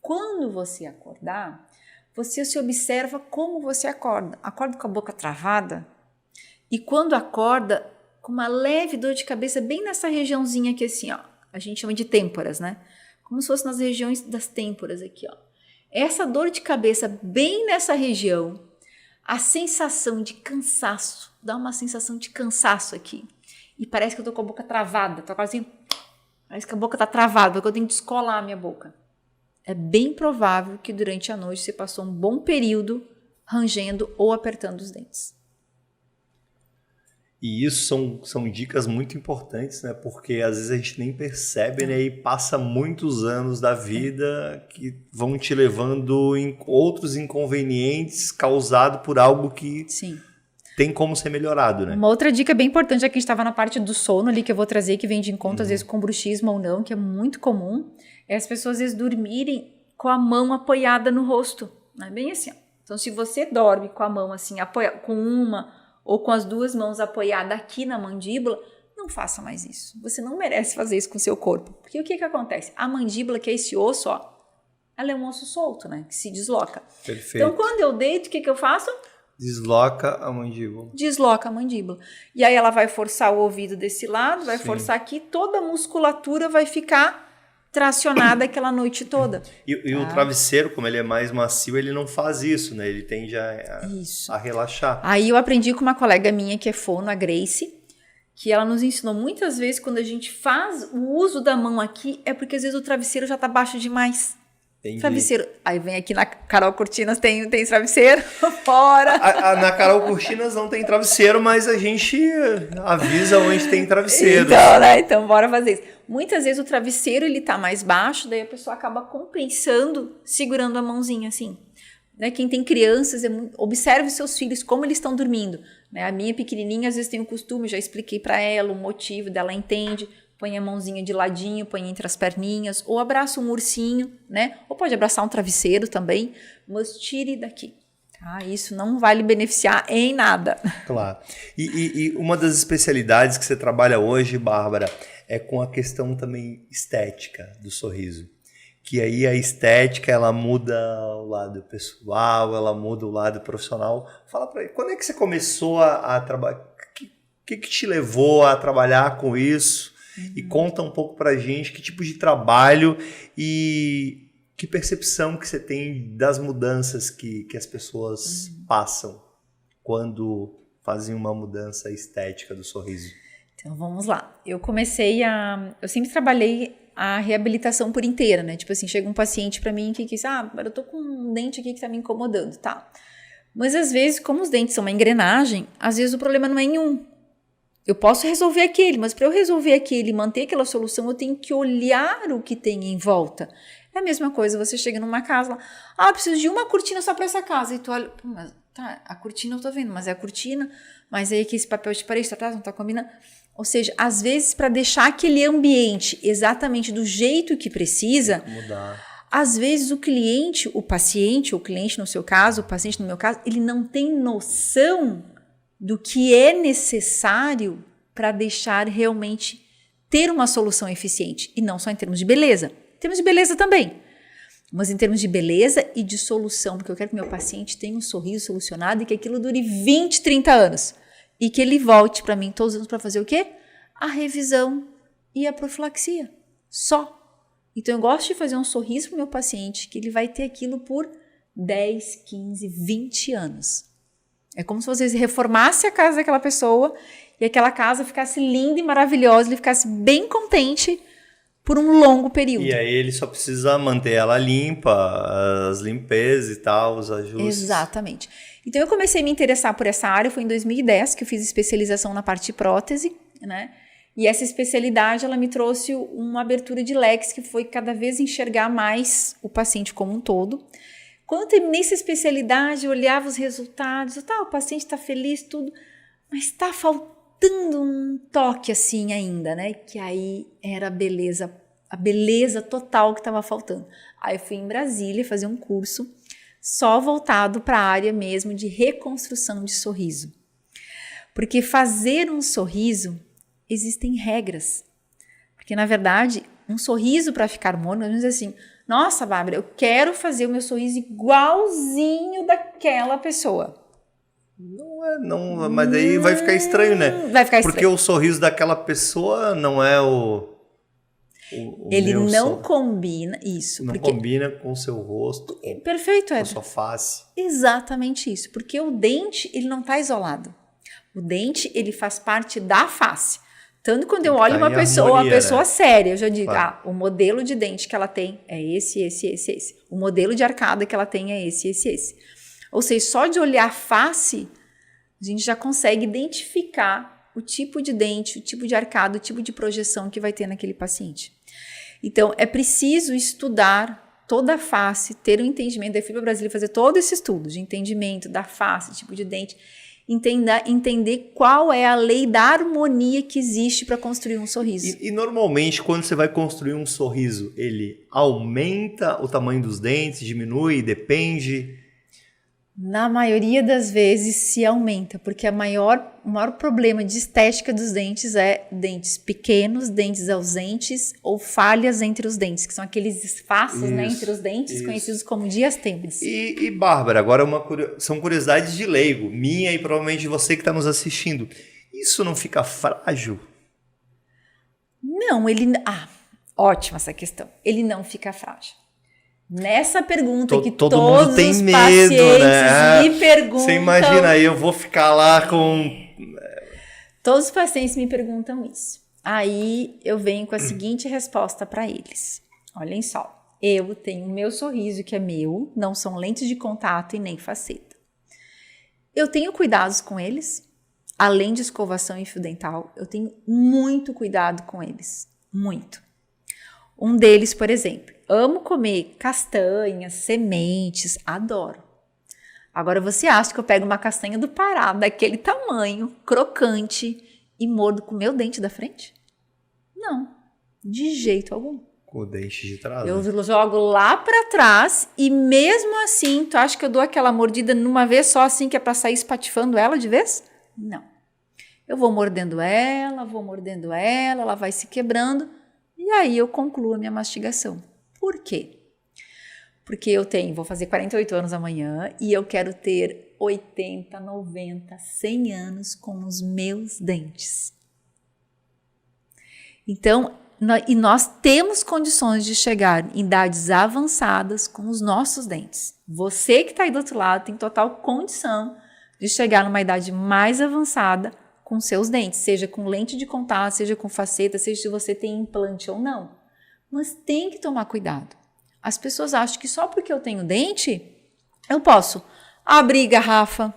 Quando você acordar, você se observa como você acorda. Acorda com a boca travada e quando acorda com uma leve dor de cabeça bem nessa regiãozinha aqui assim, ó. A gente chama de têmporas, né? Como se fosse nas regiões das têmporas aqui, ó. Essa dor de cabeça bem nessa região, a sensação de cansaço, dá uma sensação de cansaço aqui. E parece que eu tô com a boca travada, tô quase assim, parece que a boca tá travada, porque eu tenho que descolar a minha boca. É bem provável que durante a noite você passou um bom período rangendo ou apertando os dentes. E isso são dicas muito importantes, né? Porque às vezes a gente nem percebe, né? E passa muitos anos da vida que vão te levando em outros inconvenientes causados por algo que Sim. tem como ser melhorado, né? Uma outra dica bem importante, aqui a gente estava na parte do sono ali, que eu vou trazer, que vem de encontro, às vezes, com bruxismo ou não, que é muito comum, é as pessoas, às vezes, dormirem com a mão apoiada no rosto, né? Bem assim, ó. Então, se você dorme com a mão assim, com uma ou com as duas mãos apoiadas aqui na mandíbula, não faça mais isso. Você não merece fazer isso com o seu corpo. Porque o que acontece? A mandíbula, que é esse osso, ó, ela é um osso solto, né? Que se desloca. Perfeito. Então, quando eu deito, o que eu faço? Desloca a mandíbula. Desloca a mandíbula. E aí ela vai forçar o ouvido desse lado, vai forçar aqui, toda a musculatura vai ficar tracionada aquela noite toda. E o travesseiro, como ele é mais macio, ele não faz isso, né? Ele tende a relaxar. Aí eu aprendi com uma colega minha que é fono, a Grace, que ela nos ensinou muitas vezes, quando a gente faz o uso da mão aqui, é porque às vezes o travesseiro já tá baixo demais. Entendi. Travesseiro. Aí vem aqui na Carol Cortinas, tem travesseiro? Fora! Na Carol Cortinas não tem travesseiro, mas a gente avisa onde tem travesseiro. Então, né? Então, bora fazer isso. Muitas vezes o travesseiro, ele tá mais baixo, daí a pessoa acaba compensando, segurando a mãozinha assim. Né? Quem tem crianças, observe seus filhos, como eles estão dormindo. Né? A minha pequenininha, às vezes, tem o costume, já expliquei para ela o motivo dela, entende. Põe a mãozinha de ladinho, põe entre as perninhas, ou abraça um ursinho, né? Ou pode abraçar um travesseiro também, mas tire daqui. Tá? Isso não vai lhe beneficiar em nada. Claro. E uma das especialidades que você trabalha hoje, Bárbara, é com a questão também estética do sorriso. Que aí a estética, ela muda o lado pessoal, ela muda o lado profissional. Fala pra ele, quando é que você começou a trabalhar? O que te levou a trabalhar com isso? E conta um pouco pra gente que tipo de trabalho e que percepção que você tem das mudanças que as pessoas passam quando fazem uma mudança estética do sorriso. Então, vamos lá. Eu sempre trabalhei a reabilitação por inteira, né? Tipo assim, chega um paciente pra mim que diz, eu tô com um dente aqui que tá me incomodando, tá? Mas às vezes, como os dentes são uma engrenagem, às vezes o problema não é em um. Eu posso resolver aquele, mas para eu resolver aquele e manter aquela solução, eu tenho que olhar o que tem em volta. É a mesma coisa, você chega numa casa lá, preciso de uma cortina só para essa casa. E tu olha, mas tá, a cortina eu tô vendo, mas é a cortina, mas aí que esse papel de parede tá atrás, não tá combinando. Ou seja, às vezes para deixar aquele ambiente exatamente do jeito que precisa, mudar. Às vezes o cliente, o paciente, ou o cliente no seu caso, o paciente no meu caso, ele não tem noção do que é necessário para deixar realmente ter uma solução eficiente. E não só em termos de beleza. Em termos de beleza também. Mas em termos de beleza e de solução. Porque eu quero que meu paciente tenha um sorriso solucionado e que aquilo dure 20, 30 anos. E que ele volte para mim todos os anos para fazer o quê? A revisão e a profilaxia. Só. Então eu gosto de fazer um sorriso para o meu paciente que ele vai ter aquilo por 10, 15, 20 anos. É como se você reformasse a casa daquela pessoa e aquela casa ficasse linda e maravilhosa, ele ficasse bem contente por um longo período. E aí ele só precisa manter ela limpa, as limpezas e tal, os ajustes. Exatamente. Então eu comecei a me interessar por essa área, foi em 2010 que eu fiz especialização na parte de prótese, né? E essa especialidade, ela me trouxe uma abertura de leques que foi cada vez enxergar mais o paciente como um todo. Quando eu terminei essa especialidade, eu olhava os resultados, o paciente está feliz, tudo, mas está faltando um toque assim ainda, né? Que aí era a beleza total que estava faltando. Aí eu fui em Brasília fazer um curso só voltado para a área mesmo de reconstrução de sorriso. Porque fazer um sorriso, existem regras. Porque, na verdade, um sorriso para ficar harmônico, às vezes assim, nossa, Bárbara, eu quero fazer o meu sorriso igualzinho daquela pessoa. Não, mas daí vai ficar estranho, né? Vai ficar estranho. Porque o sorriso daquela pessoa não é ele não combina isso. Não combina com o seu rosto. Perfeito, com a sua face. Exatamente isso. Porque o dente, ele não está isolado. O dente, ele faz parte da face. Tanto quando eu olho uma pessoa, né? Séria, eu já digo, o modelo de dente que ela tem é esse. O modelo de arcada que ela tem é esse. Ou seja, só de olhar a face, a gente já consegue identificar o tipo de dente, o tipo de arcado, o tipo de projeção que vai ter naquele paciente. Então, é preciso estudar toda a face, ter um entendimento. Daí fui para Brasília fazer todo esse estudo de entendimento da face, tipo de dente, entender qual é a lei da harmonia que existe para construir um sorriso. E normalmente, quando você vai construir um sorriso, ele aumenta o tamanho dos dentes, diminui, depende? Na maioria das vezes se aumenta, porque o maior problema de estética dos dentes é dentes pequenos, dentes ausentes ou falhas entre os dentes, que são aqueles espaços, né, entre os dentes, conhecidos como diastembres. E Bárbara, agora são curiosidades de leigo, minha e provavelmente de você que está nos assistindo. Isso não fica frágil? Não, ótima essa questão. Ele não fica frágil. Nessa pergunta que todo todos mundo tem os medo, pacientes né? me perguntam. Você imagina aí, eu vou ficar lá com... Todos os pacientes me perguntam isso. Aí eu venho com a seguinte resposta para eles. Olhem só, eu tenho o meu sorriso que é meu, não são lentes de contato e nem faceta. Eu tenho cuidados com eles, além de escovação e fio dental, eu tenho muito cuidado com eles, muito. Um deles, por exemplo, amo comer castanhas, sementes, adoro. Agora você acha que eu pego uma castanha do Pará, daquele tamanho, crocante, e mordo com o meu dente da frente? Não, de jeito algum. Com o dente de trás. Eu jogo lá pra trás e mesmo assim, tu acha que eu dou aquela mordida numa vez só assim que é pra sair espatifando ela de vez? Não. Eu vou mordendo ela, ela vai se quebrando e aí eu concluo a minha mastigação. Por quê? Porque vou fazer 48 anos amanhã e eu quero ter 80, 90, 100 anos com os meus dentes. Então, nós temos condições de chegar em idades avançadas com os nossos dentes. Você que está aí do outro lado tem total condição de chegar numa idade mais avançada com seus dentes, seja com lente de contato, seja com faceta, seja se você tem implante ou não. Mas tem que tomar cuidado. As pessoas acham que só porque eu tenho dente, eu posso abrir garrafa,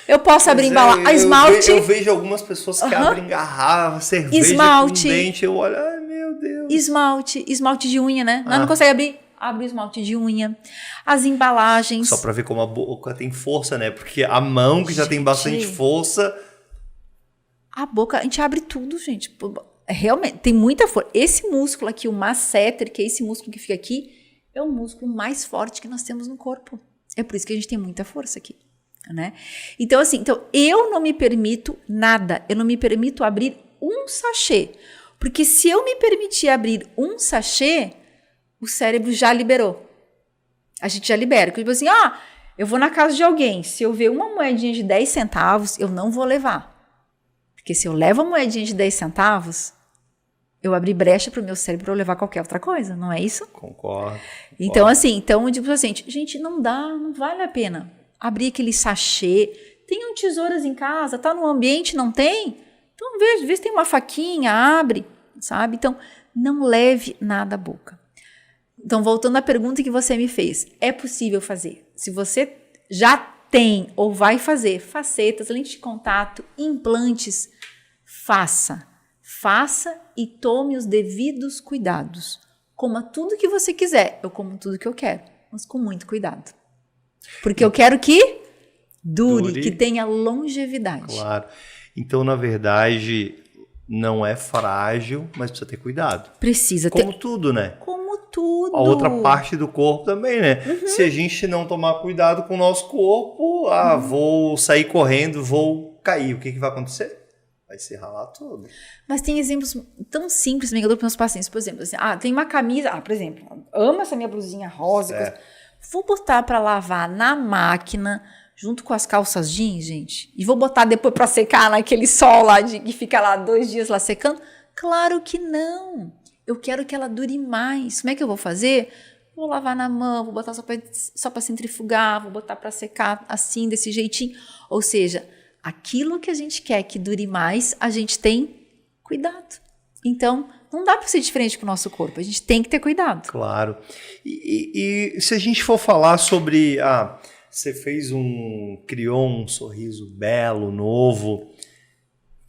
eu posso abrir esmalte. Eu vejo algumas pessoas que abrem garrafa, cerveja esmalte, com dente, eu olho, ai meu Deus. Esmalte de unha, né? Não consegue abrir? Abre o esmalte de unha. As embalagens. Só pra ver como a boca tem força, né? Porque a mão que já tem bastante força... A boca, a gente abre tudo, gente. Realmente, tem muita força. Esse músculo aqui, o masseter, que é esse músculo que fica aqui, é o músculo mais forte que nós temos no corpo. É por isso que a gente tem muita força aqui, né? Então, assim, eu não me permito nada. Eu não me permito abrir um sachê. Porque se eu me permitir abrir um sachê, o cérebro já liberou. A gente já libera. Tipo assim, eu vou na casa de alguém. Se eu ver uma moedinha de 10 centavos, eu não vou levar. Porque se eu levo a moedinha de 10 centavos, eu abri brecha para o meu cérebro para eu levar qualquer outra coisa, não é isso? Concordo. Então, assim, eu digo assim, gente, não vale a pena abrir aquele sachê. Tem tesouras em casa, tá no ambiente, não tem? Então, vê se tem uma faquinha, abre, sabe? Então, não leve nada à boca. Então, voltando à pergunta que você me fez, é possível fazer? Se você já tem ou vai fazer facetas, lentes de contato, implantes, faça e tome os devidos cuidados. Coma tudo que você quiser, eu como tudo que eu quero, mas com muito cuidado. Porque eu quero que dure, que tenha longevidade. Claro. Então, na verdade, não é frágil, mas precisa ter cuidado. Precisa ter. Como tudo, né? Como tudo. A outra parte do corpo também, né? Se a gente não tomar cuidado com o nosso corpo, vou sair correndo, vou cair. O que vai acontecer? Vai se ralar tudo. Mas tem exemplos tão simples, que eu dou para meus pacientes. Por exemplo, assim, tem uma camisa, por exemplo, amo essa minha blusinha rosa. Vou botar para lavar na máquina, junto com as calças jeans, gente. E vou botar depois para secar naquele sol lá, que fica lá 2 dias lá secando? Claro que não. Eu quero que ela dure mais. Como é que eu vou fazer? Vou lavar na mão, vou botar só para centrifugar, vou botar para secar assim, desse jeitinho. Ou seja, aquilo que a gente quer que dure mais, a gente tem cuidado. Então, não dá para ser diferente com o nosso corpo. A gente tem que ter cuidado. Claro. E se a gente for falar sobre... você criou um sorriso belo, novo.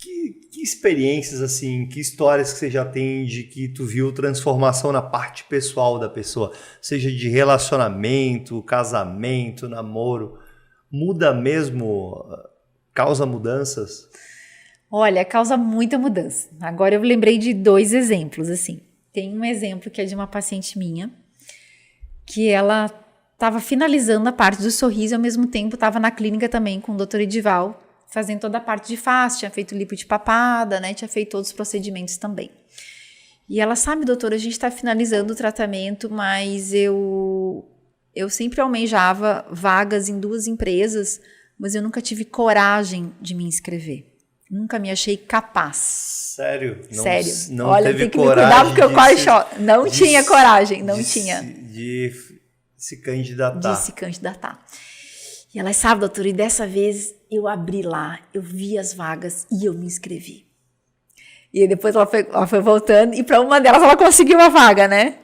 Que experiências, assim, que histórias que você já tem de que tu viu transformação na parte pessoal da pessoa, seja de relacionamento, casamento, namoro, muda mesmo, causa mudanças? Olha, causa muita mudança. Agora eu lembrei de 2 exemplos, assim. Tem um exemplo que é de uma paciente minha, que ela estava finalizando a parte do sorriso e ao mesmo tempo estava na clínica também com o Dr. Edival, fazendo toda a parte de face, tinha feito lipo de papada, né? Tinha feito todos os procedimentos também. E ela, sabe, doutora, a gente está finalizando o tratamento, mas eu sempre almejava vagas em 2 empresas, mas eu nunca tive coragem de me inscrever. Nunca me achei capaz. Sério? Sério. Não olha, teve tem que me coragem cuidar porque eu quase choro. Não de tinha coragem, não de tinha. De se candidatar. De se candidatar. E ela sabe, doutora, e dessa vez eu abri lá, eu vi as vagas e eu me inscrevi. E depois ela foi voltando e para uma delas ela conseguiu uma vaga, né?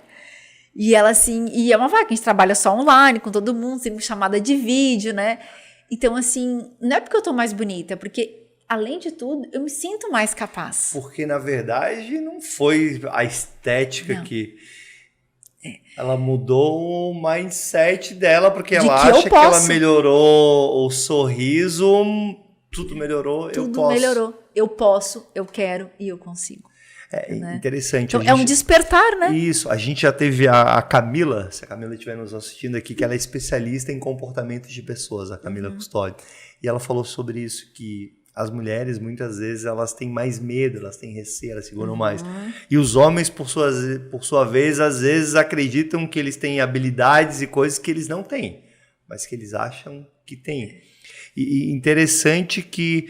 E ela assim, e é uma vaga que a gente trabalha só online com todo mundo, sempre chamada de vídeo, né? Então assim, não é porque eu tô mais bonita, é porque além de tudo, eu me sinto mais capaz. Porque, na verdade, não foi a estética que... Ela mudou o mindset dela, porque ela acha que ela melhorou o sorriso, tudo melhorou, eu posso. Tudo melhorou. Eu posso, eu quero e eu consigo. Né? Interessante. Então, é um despertar, né? Isso. A gente já teve a Camila, se a Camila estiver nos assistindo aqui, que ela é especialista em comportamentos de pessoas, a Camila Custódio. E ela falou sobre isso, que as mulheres, muitas vezes, elas têm mais medo, elas têm receio, elas seguram mais. E os homens, por sua vez, às vezes acreditam que eles têm habilidades e coisas que eles não têm, mas que eles acham que têm. E interessante que,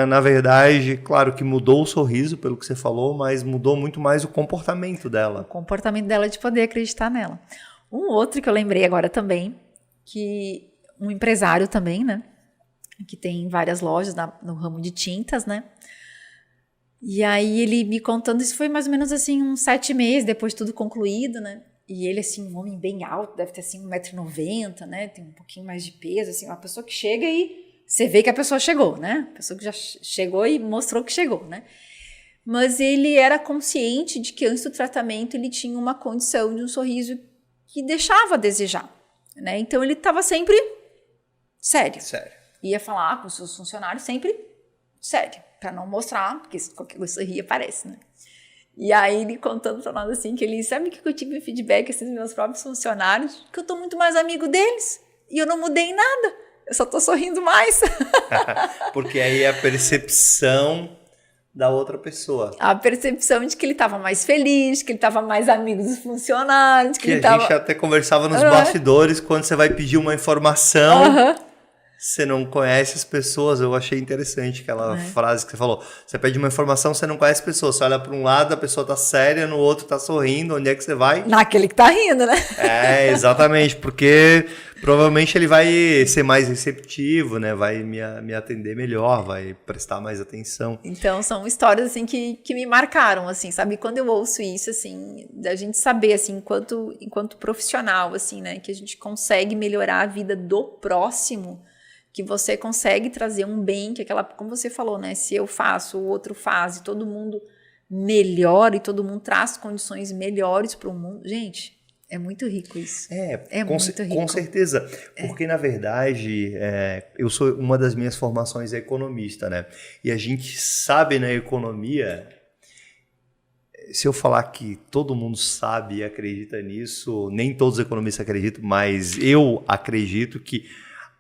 na verdade, claro que mudou o sorriso, pelo que você falou, mas mudou muito mais o comportamento dela. O comportamento dela de poder acreditar nela. Um outro que eu lembrei agora também, que um empresário também, né? Que tem várias lojas no ramo de tintas, né? E aí ele me contando, isso foi mais ou menos assim uns 7 meses, depois de tudo concluído, né? E ele assim, um homem bem alto, deve ter assim 1,90 m, né? Tem um pouquinho mais de peso, assim, uma pessoa que chega e você vê que a pessoa chegou, né? A pessoa que já chegou e mostrou que chegou, né? Mas ele era consciente de que antes do tratamento ele tinha uma condição de um sorriso que deixava a desejar, né? Então ele estava sempre sério. Ia falar com os seus funcionários sempre sério, para não mostrar, porque qualquer coisa sorria aparece, né? E aí ele contando pra nós assim, que ele sabe que eu tive feedback assim, dos meus próprios funcionários, que eu tô muito mais amigo deles, e eu não mudei em nada, eu só tô sorrindo mais. Porque aí é a percepção da outra pessoa. A percepção de que ele tava mais feliz, que ele tava mais amigo dos funcionários, que ele a gente até conversava nos bastidores, quando você vai pedir uma informação... Você não conhece as pessoas, eu achei interessante aquela frase que você falou. Você pede uma informação, você não conhece a pessoa. Você olha para um lado, a pessoa tá séria, no outro tá sorrindo. Onde é que você vai? Naquele que tá rindo, né? Exatamente, porque provavelmente ele vai ser mais receptivo, né? Vai me atender melhor, vai prestar mais atenção. Então, são histórias, assim, que me marcaram, assim, sabe? Quando eu ouço isso, assim, da gente saber, assim, enquanto profissional, assim, né? Que a gente consegue melhorar a vida do próximo, que você consegue trazer um bem, que aquela, como você falou, né? Se eu faço, o outro faz, e todo mundo melhora, e todo mundo traz condições melhores para o mundo. Gente, é muito rico isso. É muito rico. Com certeza. Porque, na verdade, eu sou, uma das minhas formações é economista, né? E a gente sabe na economia, se eu falar que todo mundo sabe e acredita nisso, nem todos os economistas acreditam, mas eu acredito que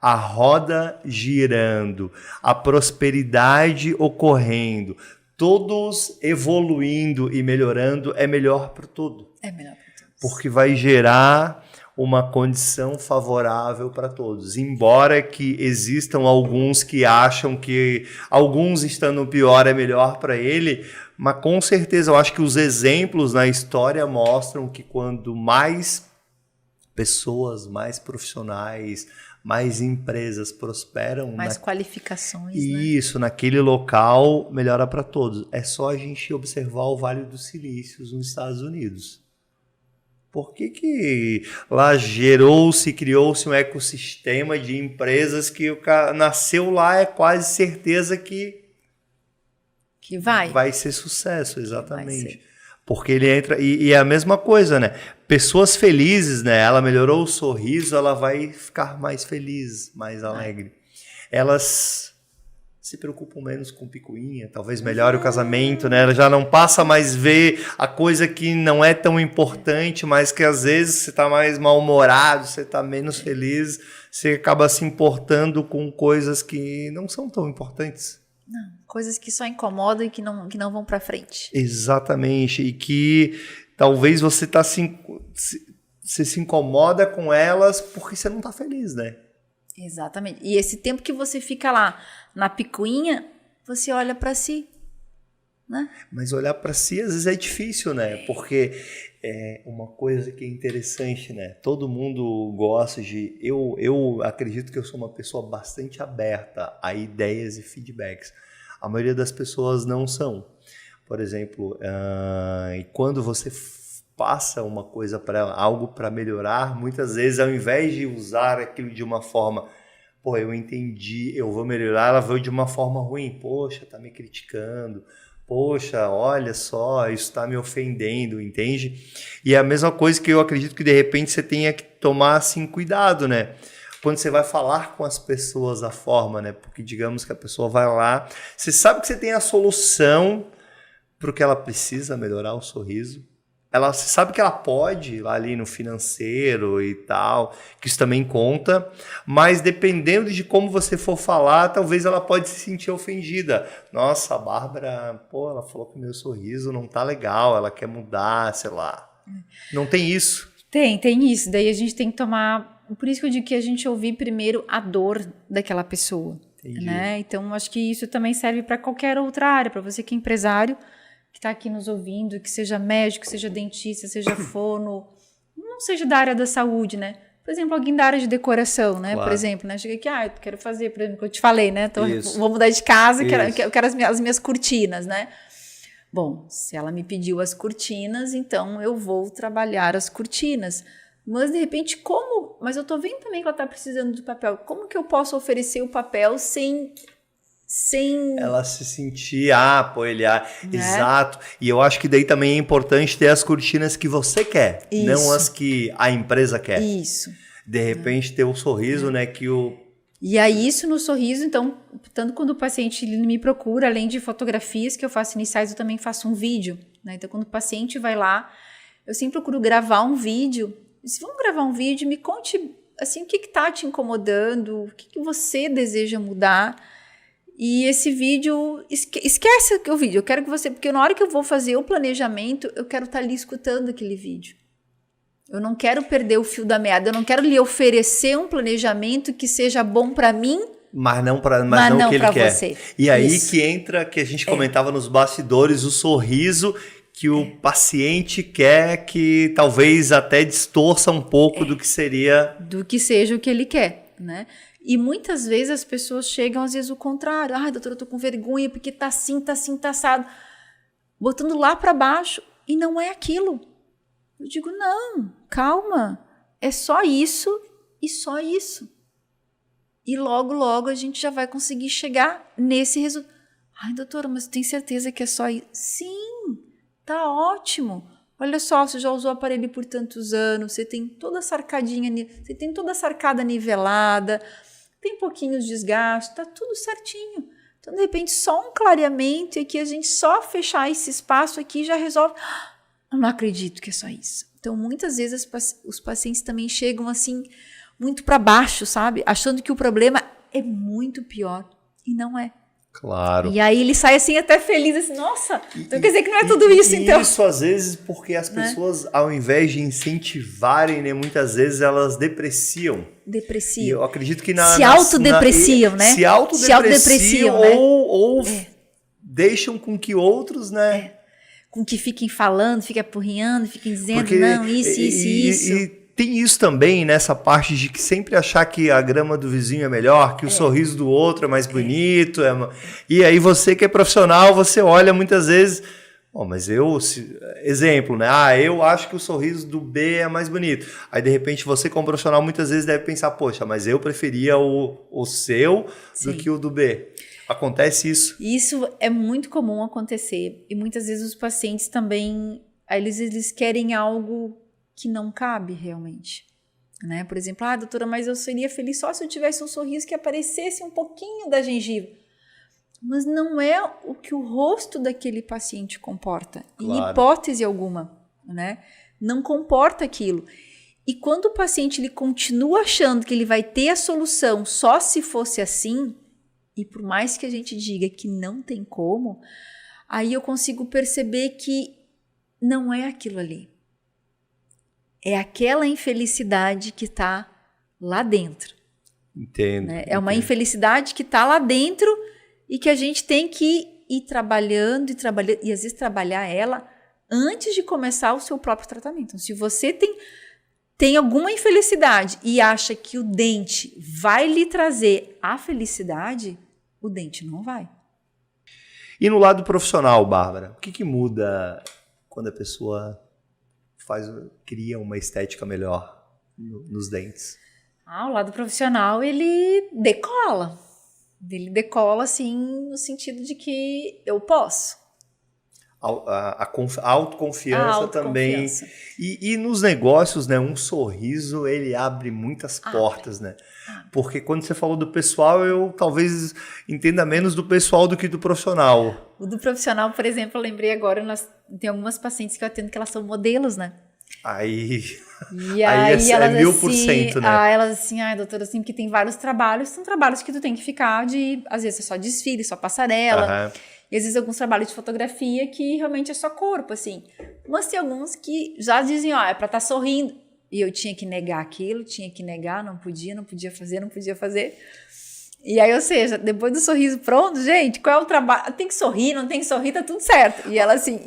a roda girando, a prosperidade ocorrendo, todos evoluindo e melhorando, é melhor para tudo. É melhor para todos. Porque vai gerar uma condição favorável para todos. Embora que existam alguns que acham que alguns estando pior é melhor para ele, mas com certeza eu acho que os exemplos na história mostram que quando mais pessoas, mais profissionais, mais empresas prosperam, mais qualificações, isso, né? Naquele local, melhora para todos. É só a gente observar o Vale dos Silícios nos Estados Unidos. Por que lá criou-se um ecossistema de empresas que nasceu lá, é quase certeza que que vai. Vai ser sucesso, exatamente. Vai ser. Porque ele entra... E é a mesma coisa, né? Pessoas felizes, né? Ela melhorou o sorriso, ela vai ficar mais feliz, mais alegre. Elas se preocupam menos com picuinha, talvez melhore o casamento, né? Ela já não passa mais ver a coisa que não é tão importante, mas que às vezes você tá mais mal-humorado, você tá menos feliz, você acaba se importando com coisas que não são tão importantes. Não, coisas que só incomodam e que não vão para frente. Exatamente, e que talvez você você se incomoda com elas porque você não tá feliz, né? Exatamente. E esse tempo que você fica lá na picuinha, você olha para si, né? Mas olhar para si às vezes é difícil, né? Porque é uma coisa que é interessante, né? Todo mundo gosta de... Eu acredito que eu sou uma pessoa bastante aberta a ideias e feedbacks. A maioria das pessoas não são. Por exemplo, quando você passa uma coisa para ela, algo para melhorar, muitas vezes ao invés de usar aquilo de uma forma, pô, eu entendi, eu vou melhorar, ela veio de uma forma ruim, poxa, tá me criticando, poxa, olha só, isso tá me ofendendo, entende? E é a mesma coisa que eu acredito que de repente você tenha que tomar assim cuidado, né? Quando você vai falar com as pessoas da forma, né? Porque digamos que a pessoa vai lá, você sabe que você tem a solução para o que ela precisa melhorar o sorriso. Você sabe que ela pode ir lá ali no financeiro e tal, que isso também conta, mas dependendo de como você for falar, talvez ela pode se sentir ofendida. Nossa, a Bárbara, pô, ela falou que o meu sorriso não tá legal, ela quer mudar, sei lá. Não tem isso? Tem isso. Daí a gente tem que tomar... Por isso que eu digo que a gente ouvir primeiro a dor daquela pessoa. Né? Então, acho que isso também serve para qualquer outra área, para você que é empresário, que está aqui nos ouvindo, que seja médico, seja dentista, seja fono, não seja da área da saúde, né? Por exemplo, alguém da área de decoração, né? Claro. Por exemplo, né? Chega aqui, eu quero fazer, por exemplo, que eu te falei, né? Vou mudar de casa, eu quero as minhas cortinas, né? Bom, se ela me pediu as cortinas, então eu vou trabalhar as cortinas. Mas, de repente, como... Mas eu tô vendo também que ela tá precisando de papel. Como que eu posso oferecer o papel sem ela se sentir, exato. E eu acho que daí também é importante ter as cortinas que você quer, isso. Não as que a empresa quer. Isso. De repente ter o sorriso, né, que o... E aí isso no sorriso, então, tanto quando o paciente ele me procura, além de fotografias que eu faço iniciais, eu também faço um vídeo, né? Então, quando o paciente vai lá, eu sempre procuro gravar um vídeo. Se vamos gravar um vídeo, me conte, assim, o que tá te incomodando, o que você deseja mudar. E esse vídeo, esquece o vídeo, eu quero que você, porque na hora que eu vou fazer o planejamento, eu quero estar ali escutando aquele vídeo. Eu não quero perder o fio da meada, eu não quero lhe oferecer um planejamento que seja bom para mim, mas não o que ele quer. Você. E aí que entra, que a gente comentava nos bastidores, o sorriso que o paciente quer, que talvez até distorça um pouco do que seria... Do que seja o que ele quer, né? E muitas vezes as pessoas chegam, às vezes, o contrário. Doutora, eu tô com vergonha porque tá assim, assado. Botando lá para baixo. E não é aquilo. Eu digo, não, calma. É só isso e só isso. E logo, logo a gente já vai conseguir chegar nesse resultado. Doutora, mas tem certeza que é só isso? Sim, tá ótimo. Olha só, você já usou o aparelho por tantos anos, você tem toda a sarcadinha, você tem toda a sarcada nivelada, tem pouquinhos desgaste, tá tudo certinho. Então, de repente, só um clareamento e aqui a gente só fechar esse espaço aqui já resolve. Eu não acredito que é só isso. Então, muitas vezes os pacientes também chegam assim, muito para baixo, sabe? Achando que o problema é muito pior. E não é. Claro. E aí ele sai assim até feliz, assim, nossa, então quer dizer que não é tudo isso, então. Isso às vezes porque as pessoas, ao invés de incentivarem, né, muitas vezes elas depreciam. E eu acredito que se autodepreciam, né? Se autodepreciam, né? Ou deixam com que outros, né? Com que fiquem falando, fiquem apurrinhando, fiquem dizendo, porque, não, isso. E tem isso também, nessa parte de que sempre achar que a grama do vizinho é melhor, que o sorriso do outro é mais bonito. E aí você que é profissional, você olha muitas vezes... mas exemplo, né? Eu acho que o sorriso do B é mais bonito. Aí, de repente, você como profissional muitas vezes deve pensar, poxa, mas eu preferia o seu do que o do B. Acontece isso? Isso é muito comum acontecer. E muitas vezes os pacientes também, eles querem algo que não cabe realmente. Né? Por exemplo, doutora, mas eu seria feliz só se eu tivesse um sorriso que aparecesse um pouquinho da gengiva. Mas não é o que o rosto daquele paciente comporta, claro. Em hipótese alguma, né? Não comporta aquilo. E quando o paciente ele continua achando que ele vai ter a solução só se fosse assim, e por mais que a gente diga que não tem como, aí eu consigo perceber que não é aquilo ali. É aquela infelicidade que está lá dentro. Entendo. Né? É uma infelicidade que está lá dentro e que a gente tem que ir trabalhando e às vezes trabalhar ela antes de começar o seu próprio tratamento. Então, se você tem alguma infelicidade e acha que o dente vai lhe trazer a felicidade, o dente não vai. E no lado profissional, Bárbara, o que muda quando a pessoa cria uma estética melhor nos dentes? O lado profissional, ele decola. Ele decola, assim, no sentido de que eu posso. A autoconfiança também. E nos negócios, né, um sorriso, ele abre muitas portas, né? Porque quando você falou do pessoal, eu talvez entenda menos do pessoal do que do profissional. O do profissional, por exemplo, eu lembrei agora, tem algumas pacientes que eu atendo que elas são modelos, né? Aí elas é 1000%, né? Elas assim, doutora, assim, porque tem vários trabalhos, são trabalhos que tu tem que ficar às vezes é só desfile, só passarela, e às vezes alguns trabalhos de fotografia que realmente é só corpo, assim. Mas tem alguns que já dizem, é pra estar sorrindo, e eu tinha que negar aquilo, não podia fazer. E aí, ou seja, depois do sorriso pronto, gente, qual é o trabalho? Tem que sorrir, não tem que sorrir, tá tudo certo. E ela assim,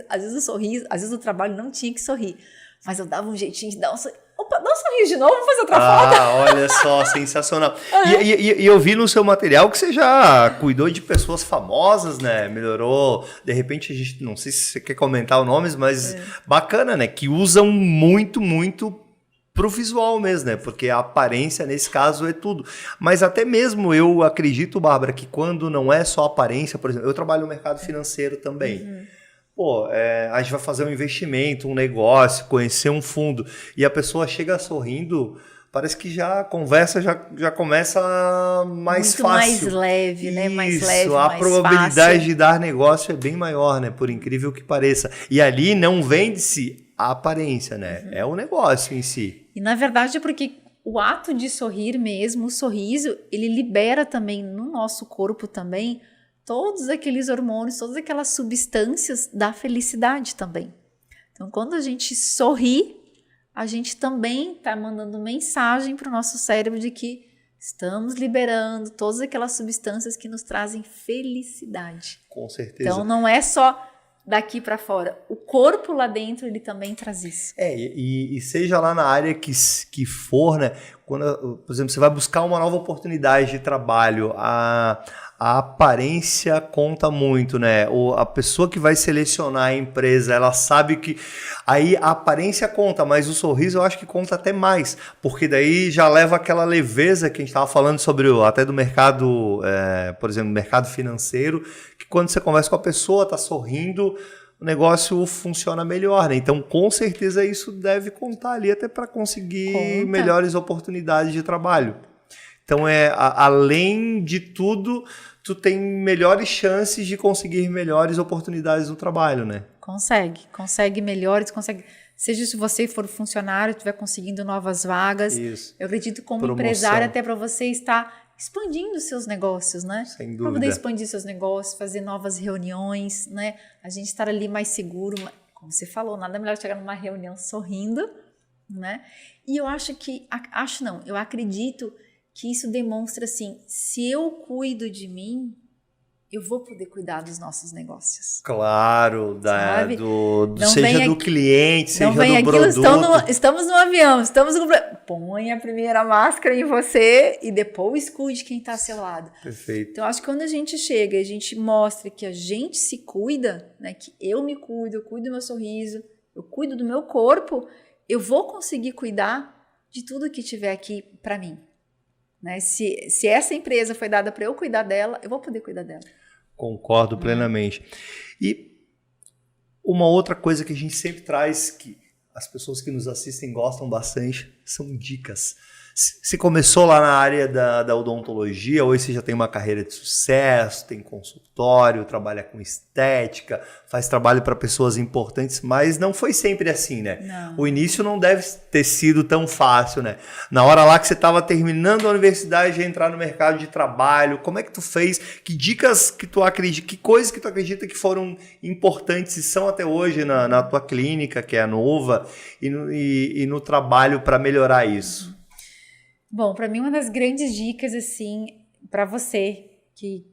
às vezes o sorriso, às vezes o trabalho não tinha que sorrir. Mas eu dava um jeitinho de dar um sorriso. Opa, dá um sorriso de novo, vamos fazer outra foto. Olha só, sensacional. E eu vi no seu material que você já cuidou de pessoas famosas, né? Melhorou. De repente, a gente, não sei se você quer comentar os nomes, mas bacana, né? Que usam muito pro visual mesmo, né? Porque a aparência, nesse caso, é tudo. Mas até mesmo eu acredito, Bárbara, que quando não é só aparência, por exemplo, eu trabalho no mercado financeiro também. A gente vai fazer um investimento, um negócio, conhecer um fundo, e a pessoa chega sorrindo, parece que já a conversa já começa mais muito fácil. Mais leve, né? Mais leve, Isso, a mais probabilidade fácil. de dar negócio é bem maior, né? Por incrível que pareça. E ali não vende-se a aparência, né? É o negócio em si. E na verdade é porque o ato de sorrir mesmo, o sorriso, ele libera também no nosso corpo também todos aqueles hormônios, todas aquelas substâncias da felicidade também. Então, quando a gente sorri, a gente também está mandando mensagem para o nosso cérebro de que estamos liberando todas aquelas substâncias que nos trazem felicidade. Com certeza. Então, não é só daqui para fora. O corpo lá dentro, ele também traz isso. E seja lá na área que for, né? Quando, por exemplo, você vai buscar uma nova oportunidade de trabalho, a aparência conta muito, né? A pessoa que vai selecionar a empresa, ela sabe que aí a aparência conta, mas o sorriso eu acho que conta até mais, porque daí já leva aquela leveza que a gente estava falando sobre até do mercado, por exemplo, mercado financeiro, que quando você conversa com a pessoa, tá sorrindo, o negócio funciona melhor, né? Então, com certeza isso deve contar ali até para conseguir melhores oportunidades de trabalho. Então, além de tudo, tu tem melhores chances de conseguir melhores oportunidades no trabalho, né? Consegue melhores, seja se você for funcionário, estiver conseguindo novas vagas. Isso. Eu acredito como Promoção. Empresário até para você estar expandindo seus negócios, né? Sem dúvida. Para poder expandir seus negócios, fazer novas reuniões, né? A gente estar ali mais seguro, como você falou, nada melhor chegar numa reunião sorrindo, né? E eu eu acredito que isso demonstra assim, se eu cuido de mim, eu vou poder cuidar dos nossos negócios. Claro, seja do cliente, seja do produto. Estamos no avião, põe a primeira máscara em você e depois cuide quem está ao seu lado. Perfeito. Então, acho que quando a gente chega e a gente mostra que a gente se cuida, né, que eu me cuido, eu cuido do meu sorriso, eu cuido do meu corpo, eu vou conseguir cuidar de tudo que tiver aqui para mim. Né? Se essa empresa foi dada para eu cuidar dela, eu vou poder cuidar dela. Concordo plenamente. E uma outra coisa que a gente sempre traz, que as pessoas que nos assistem gostam bastante, são dicas. Você começou lá na área da odontologia, hoje você já tem uma carreira de sucesso, tem consultório, trabalha com estética, faz trabalho para pessoas importantes, mas não foi sempre assim, né? Não. O início não deve ter sido tão fácil, né? Na hora lá que você estava terminando a universidade de entrar no mercado de trabalho, como é que tu fez? Que dicas que tu acredita, que coisas que tu acredita que foram importantes e são até hoje na tua clínica, que é a Nova, e no trabalho para melhorar isso? Bom, para mim uma das grandes dicas, assim, para você que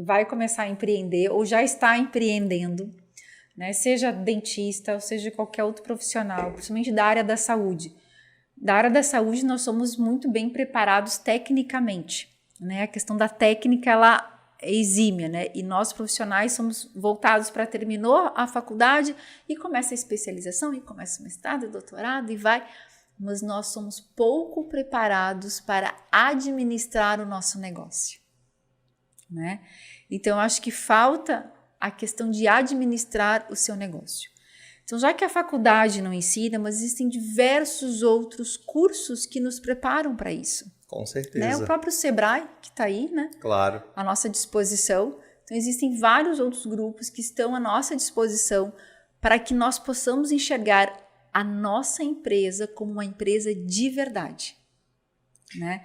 vai começar a empreender ou já está empreendendo, né? Seja dentista ou seja qualquer outro profissional, principalmente da área da saúde. Da área da saúde nós somos muito bem preparados tecnicamente, né? A questão da técnica, ela é exímia, né? E nós profissionais somos voltados para terminou a faculdade e começa a especialização, e começa o mestrado, doutorado e vai... Mas nós somos pouco preparados para administrar o nosso negócio, né? Então, eu acho que falta a questão de administrar o seu negócio. Então, já que a faculdade não ensina, mas existem diversos outros cursos que nos preparam para isso. Com certeza. Né? O próprio Sebrae, que está aí, né? Claro. À nossa disposição. Então, existem vários outros grupos que estão à nossa disposição para que nós possamos enxergar a nossa empresa como uma empresa de verdade, né?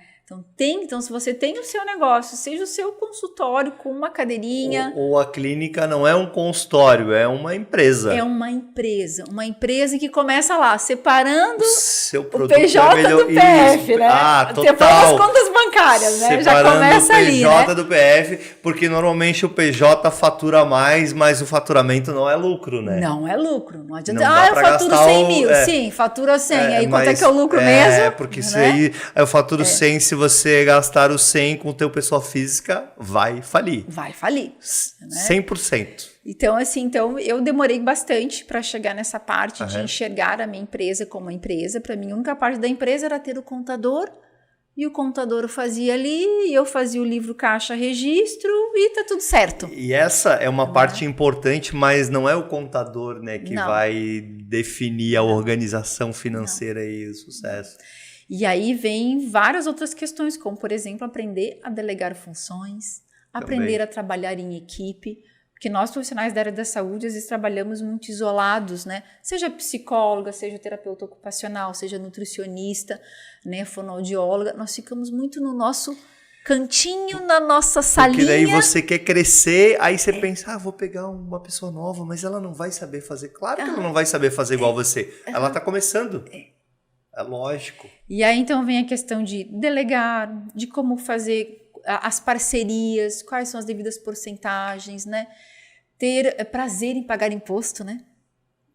Então, se você tem o seu negócio, seja o seu consultório com uma cadeirinha... Ou a clínica não é um consultório, é uma empresa. É uma empresa que começa lá, separando seu o PJ do PF, né? Total. Separando as contas bancárias, né? Já começa ali, né? o PJ do PF, porque normalmente o PJ fatura mais, mas o faturamento não é lucro, né? Não é lucro, não adianta. Não Eu faturo 100 mil, sim, fatura 100, aí quanto é que é o lucro mesmo? Porque né? isso aí, eu faturo 100, se você gastar os 100 com o teu pessoa física, vai falir. Vai falir. Né? 100%. Então, eu demorei bastante para chegar nessa parte de enxergar a minha empresa como uma empresa. Para mim, a única parte da empresa era ter o contador, e o contador fazia ali, e eu fazia o livro caixa registro, e tá tudo certo. E essa é uma parte importante, mas não é o contador, né, que Não. vai definir a organização financeira e o sucesso. E aí vem várias outras questões, como, por exemplo, aprender a delegar funções, aprender a trabalhar em equipe, porque nós, profissionais da área da saúde, às vezes trabalhamos muito isolados, né? Seja psicóloga, seja terapeuta ocupacional, seja nutricionista, né, fonoaudióloga, nós ficamos muito no nosso cantinho, na nossa salinha. Porque daí você quer crescer, aí você pensa, vou pegar uma pessoa nova, mas ela não vai saber fazer. Claro que ela não vai saber fazer igual você. Ela está começando. É lógico. E aí, então, vem a questão de delegar, de como fazer as parcerias, quais são as devidas porcentagens, né? Ter prazer em pagar imposto, né?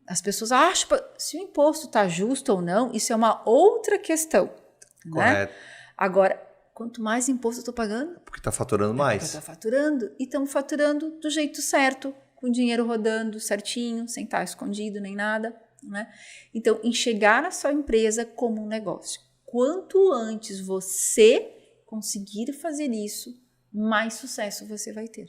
As pessoas acham, se o imposto está justo ou não, isso é uma outra questão. Correto. Né? Agora, quanto mais imposto eu estou pagando... Porque está faturando mais. Está faturando. E estamos faturando do jeito certo, com o dinheiro rodando certinho, sem estar escondido nem nada. Né? Então, enxergar a sua empresa como um negócio. Quanto antes você conseguir fazer isso, mais sucesso você vai ter.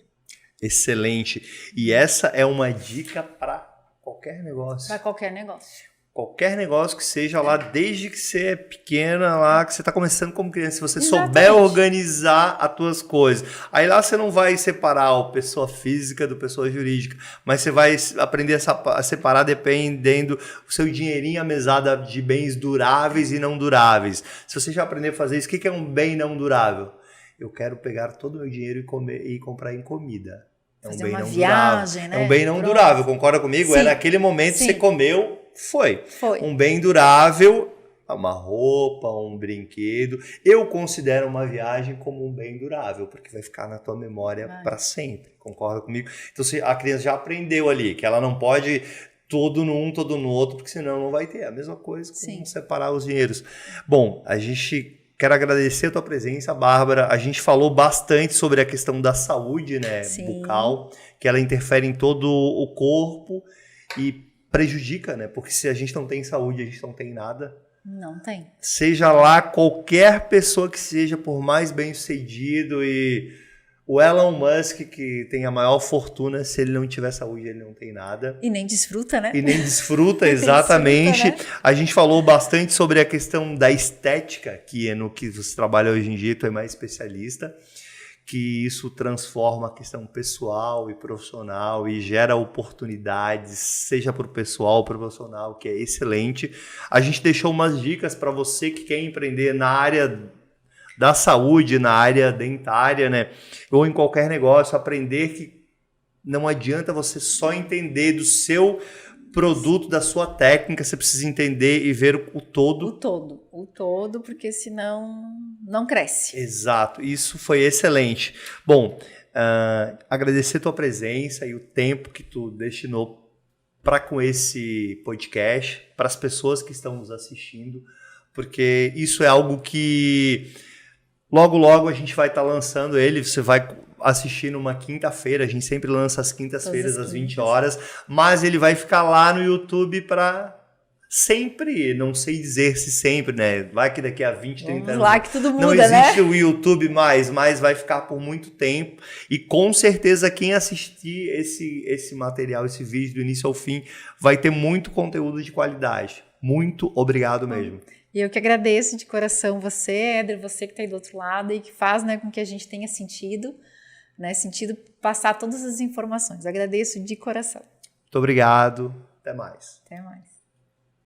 Excelente. E essa é uma dica para qualquer negócio. Para qualquer negócio. Qualquer negócio que seja lá, desde que você é pequena, lá que você está começando como criança, se você Exatamente. souber organizar as tuas coisas. Aí lá você não vai separar o pessoa física do pessoa jurídica, mas você vai aprender a separar dependendo do seu dinheirinho, a mesada de bens duráveis e não duráveis. Se você já aprender a fazer isso, o que é um bem não durável? Eu quero pegar todo o meu dinheiro e comprar em comida. É um bem não viagem, durável. né? É um bem não durável, concorda comigo? Sim. É naquele momento que você comeu, foi. Um bem durável, uma roupa, um brinquedo. Eu considero uma viagem como um bem durável, porque vai ficar na tua memória para sempre. Concorda comigo? Então a criança já aprendeu ali que ela não pode todo num, todo no outro, porque senão não vai ter. A mesma coisa com separar os dinheiros. Bom, a gente... Quero agradecer a tua presença, Bárbara. A gente falou bastante sobre a questão da saúde, né, bucal, que ela interfere em todo o corpo e prejudica, né? Porque se a gente não tem saúde, a gente não tem nada. Não tem. Seja lá qualquer pessoa que seja, por mais bem-sucedido, e o Elon Musk, que tem a maior fortuna, se ele não tiver saúde, ele não tem nada. E nem desfruta, né? E nem desfruta, exatamente. Desfruta, né? A gente falou bastante sobre a questão da estética, que é no que você trabalha hoje em dia, tu é mais especialista, que isso transforma a questão pessoal e profissional e gera oportunidades, seja para o pessoal ou para o profissional, que é excelente. A gente deixou umas dicas para você que quer empreender na área da saúde, na área dentária, né? Ou em qualquer negócio, aprender que não adianta você só entender do seu produto, da sua técnica, você precisa entender e ver o todo. O todo, porque senão não cresce. Exato, isso foi excelente. Bom, agradecer a tua presença e o tempo que tu destinou para com esse podcast, para as pessoas que estão nos assistindo, porque isso é algo que logo, logo a gente vai estar lançando ele, você vai assistir numa quinta-feira, a gente sempre lança às quintas-feiras às 20 horas, mas ele vai ficar lá no YouTube para sempre, não sei dizer se sempre, né? Vai que daqui a 20, 30 anos lá que tudo muda, não existe, né? o YouTube mais, mas vai ficar por muito tempo e com certeza quem assistir esse material, esse vídeo do início ao fim, vai ter muito conteúdo de qualidade. Muito obrigado mesmo. E eu que agradeço de coração você, Éder, você que está aí do outro lado e que faz, né, com que a gente tenha sentido passar todas as informações. Agradeço de coração. Muito obrigado. Até mais. Até mais.